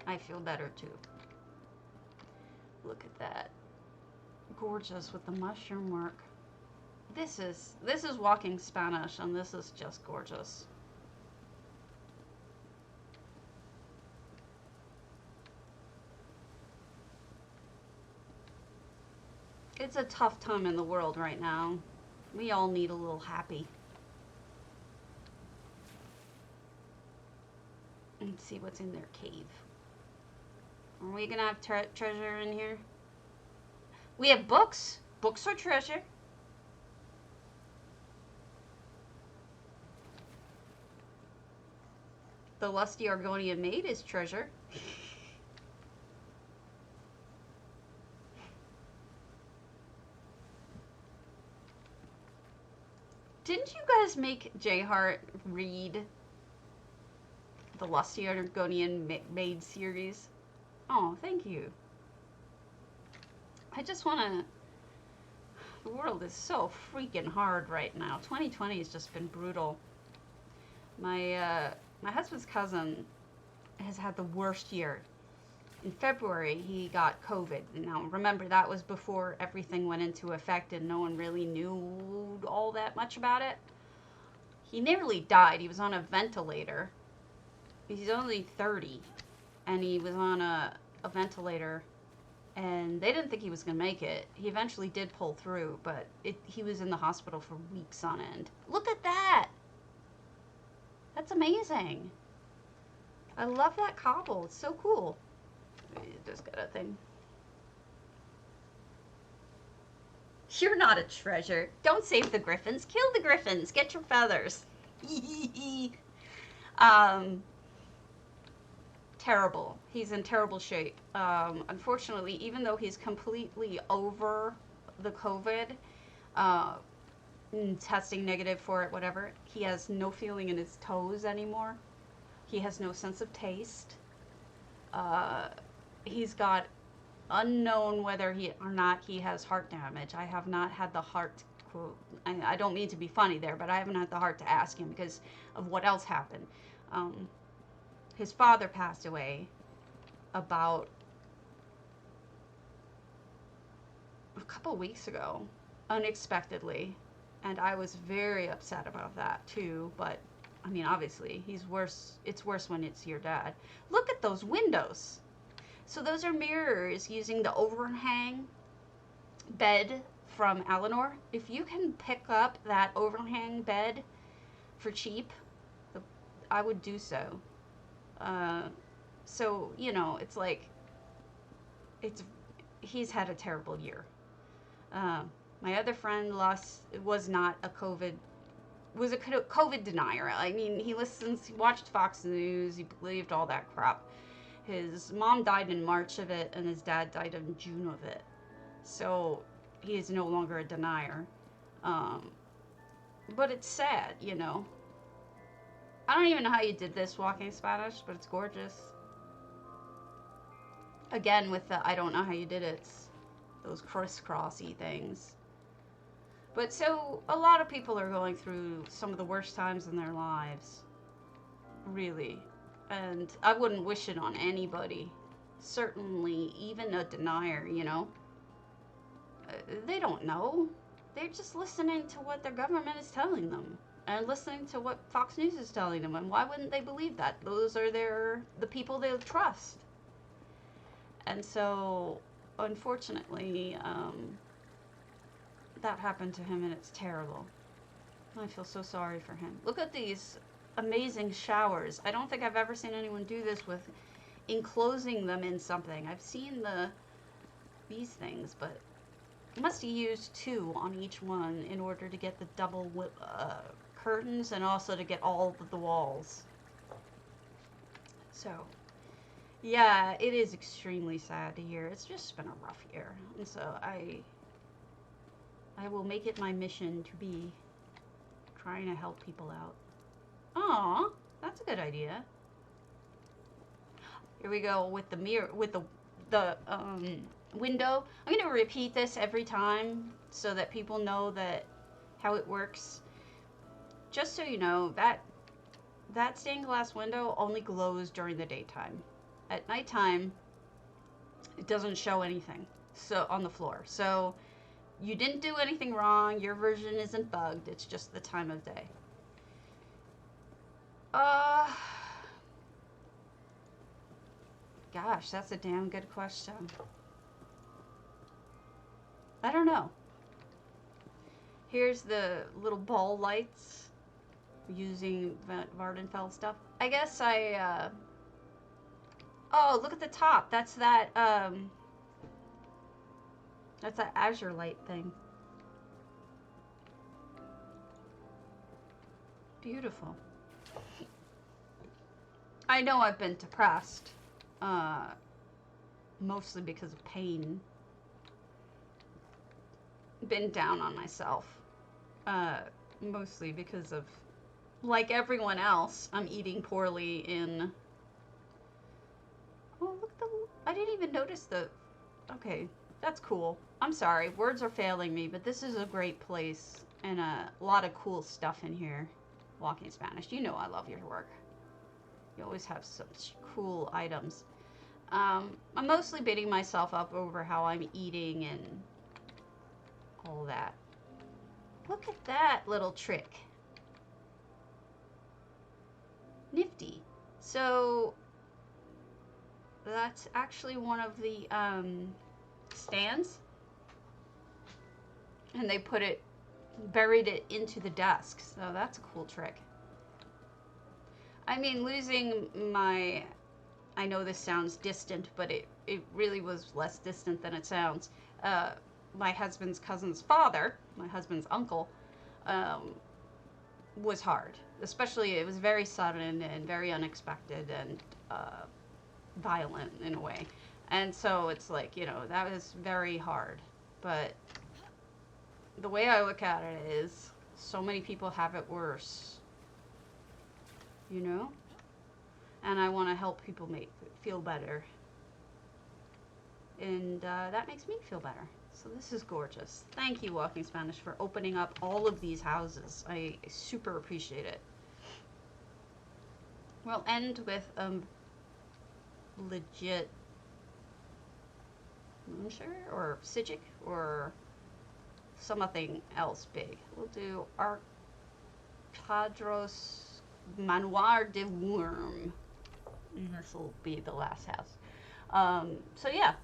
I feel better too. Look at that. Gorgeous with the mushroom work. This is walking Spanish, and this is just gorgeous. It's a tough time in the world right now. We all need a little happy. Let's see what's in their cave. Are we gonna have treasure in here? We have books. Books are treasure. The lusty Argonian maid is treasure. Didn't you guys make J-Heart read the Lusty Argonian Maid series? Oh, thank you. I just want to... The world is so freaking hard right now. 2020 has just been brutal. My husband's cousin has had the worst year. In February, he got COVID. Now, remember, that was before everything went into effect and no one really knew all that much about it. He nearly died. He was on a ventilator. He's only 30, and he was on a ventilator, and they didn't think he was going to make it. He eventually did pull through, but he was in the hospital for weeks on end. Look at that! That's amazing. I love that cobble. It's so cool. Just got a thing. You're not a treasure. Don't save the griffins. Kill the griffins. Get your feathers. Terrible. He's in terrible shape. Unfortunately, even though he's completely over the COVID, testing negative for it, whatever, he has no feeling in his toes anymore. He has no sense of taste. He's got unknown whether he or not he has heart damage. I have not had the heart, I don't mean to be funny there, but I haven't had the heart to ask him because of what else happened. His father passed away about a couple weeks ago, unexpectedly, and I was very upset about that too, but I mean, obviously, he's worse. It's worse when it's your dad. Look at those windows. So those are mirrors using the overhang bed from Eleanor. If you can pick up that overhang bed for cheap, I would do so. So, you know, it's like, he's had a terrible year. My other friend was a COVID denier. I mean, he watched Fox News, he believed all that crap. His mom died in March of it, and his dad died in June of it. So, he is no longer a denier. But it's sad, you know. I don't even know how you did this walking Spanish, but it's gorgeous. Again, with the I don't know how you did it, those crisscrossy things. But so, a lot of people are going through some of the worst times in their lives. Really. And I wouldn't wish it on anybody. Certainly, even a denier, you know. They don't know. They're just listening to what their government is telling them. And listening to what Fox News is telling them. And why wouldn't they believe that? Those are the people they trust. And so, unfortunately, that happened to him, and it's terrible. I feel so sorry for him. Look at these amazing showers. I don't think I've ever seen anyone do this with enclosing them in something. I've seen these things, but I must have used 2 on each one in order to get the double curtains and also to get all of the walls. So, yeah, it is extremely sad to hear. It's just been a rough year, and so I will make it my mission to be trying to help people out. Aw, that's a good idea. Here we go with the mirror, with the window. I'm going to repeat this every time so that people know that how it works. Just so you know, that stained glass window only glows during the daytime. At nighttime, it doesn't show anything so on the floor. So you didn't do anything wrong. Your version isn't bugged. It's just the time of day. Gosh, that's a damn good question. I don't know. Here's the little ball lights using Vardenfell stuff. I guess I, oh, look at the top. That's that azure light thing. Beautiful. I know I've been depressed, mostly because of pain. Been down on myself, mostly because of, like everyone else, I'm eating poorly in, oh, look at the, I didn't even notice the, okay, that's cool. I'm sorry, words are failing me, but this is a great place, and a lot of cool stuff in here. Walking Spanish, you know I love your work. You always have such cool items. I'm mostly beating myself up over how I'm eating and all that. Look at that little trick. Nifty. So that's actually one of the stands, and they buried it into the desk. So that's a cool trick. I mean, losing my, I know this sounds distant, but it really was less distant than it sounds. My husband's cousin's father, my husband's uncle, was hard. Especially, it was very sudden and very unexpected and violent in a way. And so it's like, you know, that was very hard. But the way I look at it is, so many people have it worse, you know? And I want to help people feel better. And that makes me feel better. So this is gorgeous. Thank you, Walking Spanish, for opening up all of these houses. I super appreciate it. We'll end with legit Moonsugar or psijic or something else big. We'll do Manoir Du Wyrm. This will be the last house. So yeah,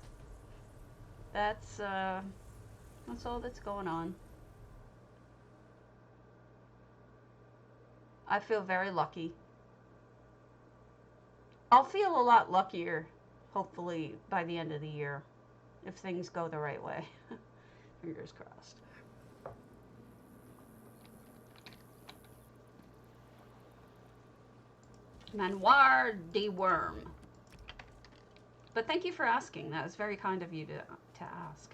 that's all that's going on. I feel very lucky. I'll feel a lot luckier, hopefully, by the end of the year, if things go the right way. Fingers crossed. Manoir Du Wyrm. But thank you for asking. That was very kind of you to ask.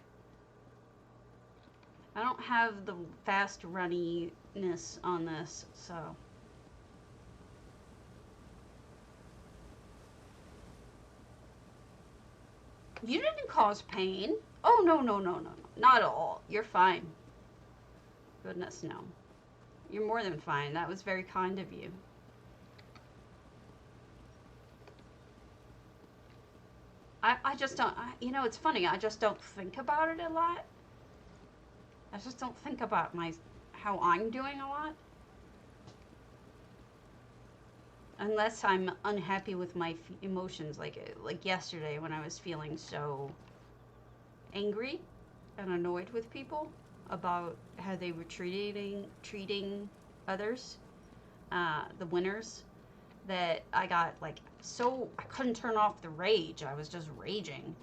I don't have the fast runniness on this, so. You didn't cause pain. Oh, no, no, no, no, no. Not at all. You're fine. Goodness, no. You're more than fine. That was very kind of you. I just don't, you know, it's funny. I just don't think about it a lot. I just don't think about how I'm doing a lot. Unless I'm unhappy with my emotions, like yesterday when I was feeling so angry and annoyed with people about how they were treating others, the winners, that I got like so I couldn't turn off the rage. I was just raging.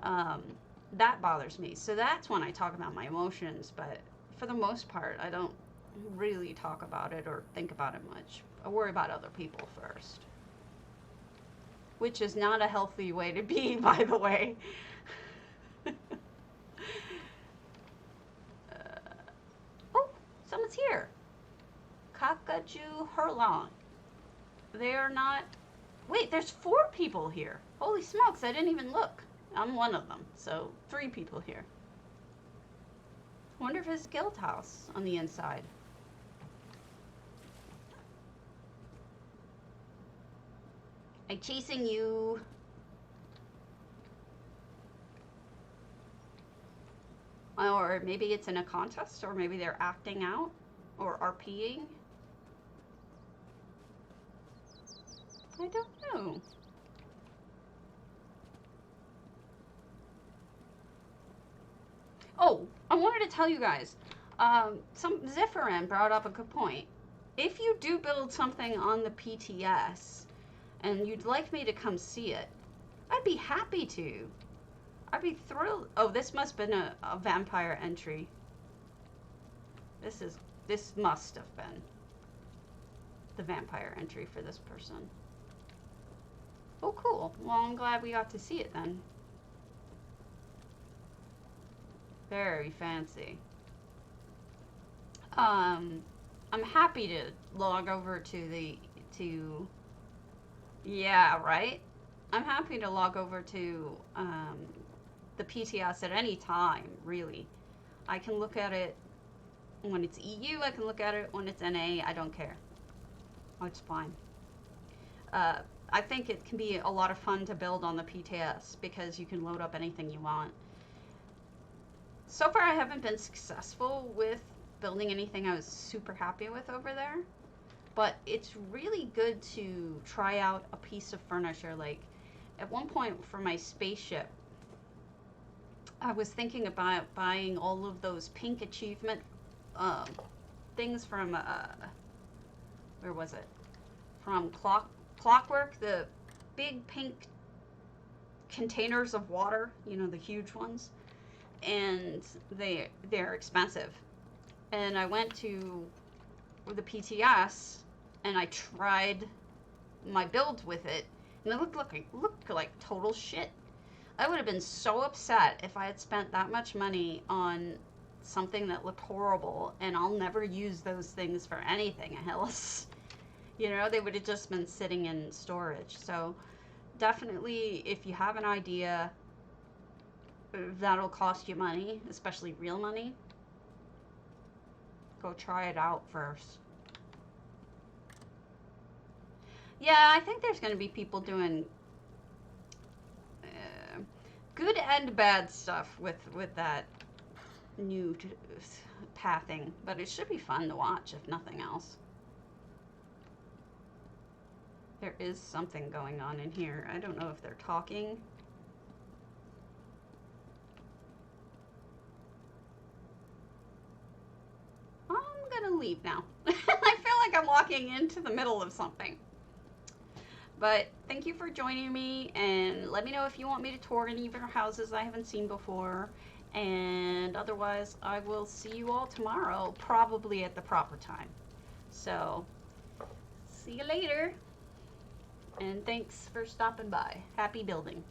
That bothers me. So that's when I talk about my emotions, but for the most part, I don't really talk about it or think about it much. I worry about other people first. Which is not a healthy way to be, by the way. Oh, someone's here. Kakaju Herlong. They're not... Wait, there's 4 people here. Holy smokes, I didn't even look. I'm one of them, so 3 people here. Wonder if it's guild house on the inside. I'm chasing you. Or maybe it's in a contest, or maybe they're acting out, or RPing. I don't know. Oh, I wanted to tell you guys, Zephyrin brought up a good point. If you do build something on the PTS, and you'd like me to come see it, I'd be happy to. I'd be thrilled. Oh, this must have been a vampire entry. This must have been the vampire entry for this person. Oh, cool. Well, I'm glad we got to see it then. Very fancy. I'm happy to log over to yeah, right? I'm happy to log over to the PTS at any time, really. I can look at it when it's EU, I can look at it when it's NA, I don't care. It's fine. I think it can be a lot of fun to build on the PTS because you can load up anything you want. So far I haven't been successful with building anything I was super happy with over there, but it's really good to try out a piece of furniture. Like at one point for my spaceship, I was thinking about buying all of those pink achievement things from, where was it? From Clockwork, the big pink containers of water, you know, the huge ones. And they're expensive. And I went to the PTS and I tried my build with it, and it looked like total shit. I would have been so upset if I had spent that much money on something that looked horrible, and I'll never use those things for anything else. You know, they would have just been sitting in storage. So definitely, if you have an idea that'll cost you money, especially real money, go try it out first. Yeah, I think there's going to be people doing good and bad stuff with that new pathing, but it should be fun to watch if nothing else. There is something going on in here. I don't know if they're talking. I'm gonna leave now. I feel like I'm walking into the middle of something. But thank you for joining me, and let me know if you want me to tour any of your houses I haven't seen before. And otherwise, I will see you all tomorrow, probably at the proper time. So, see you later. And thanks for stopping by. Happy building.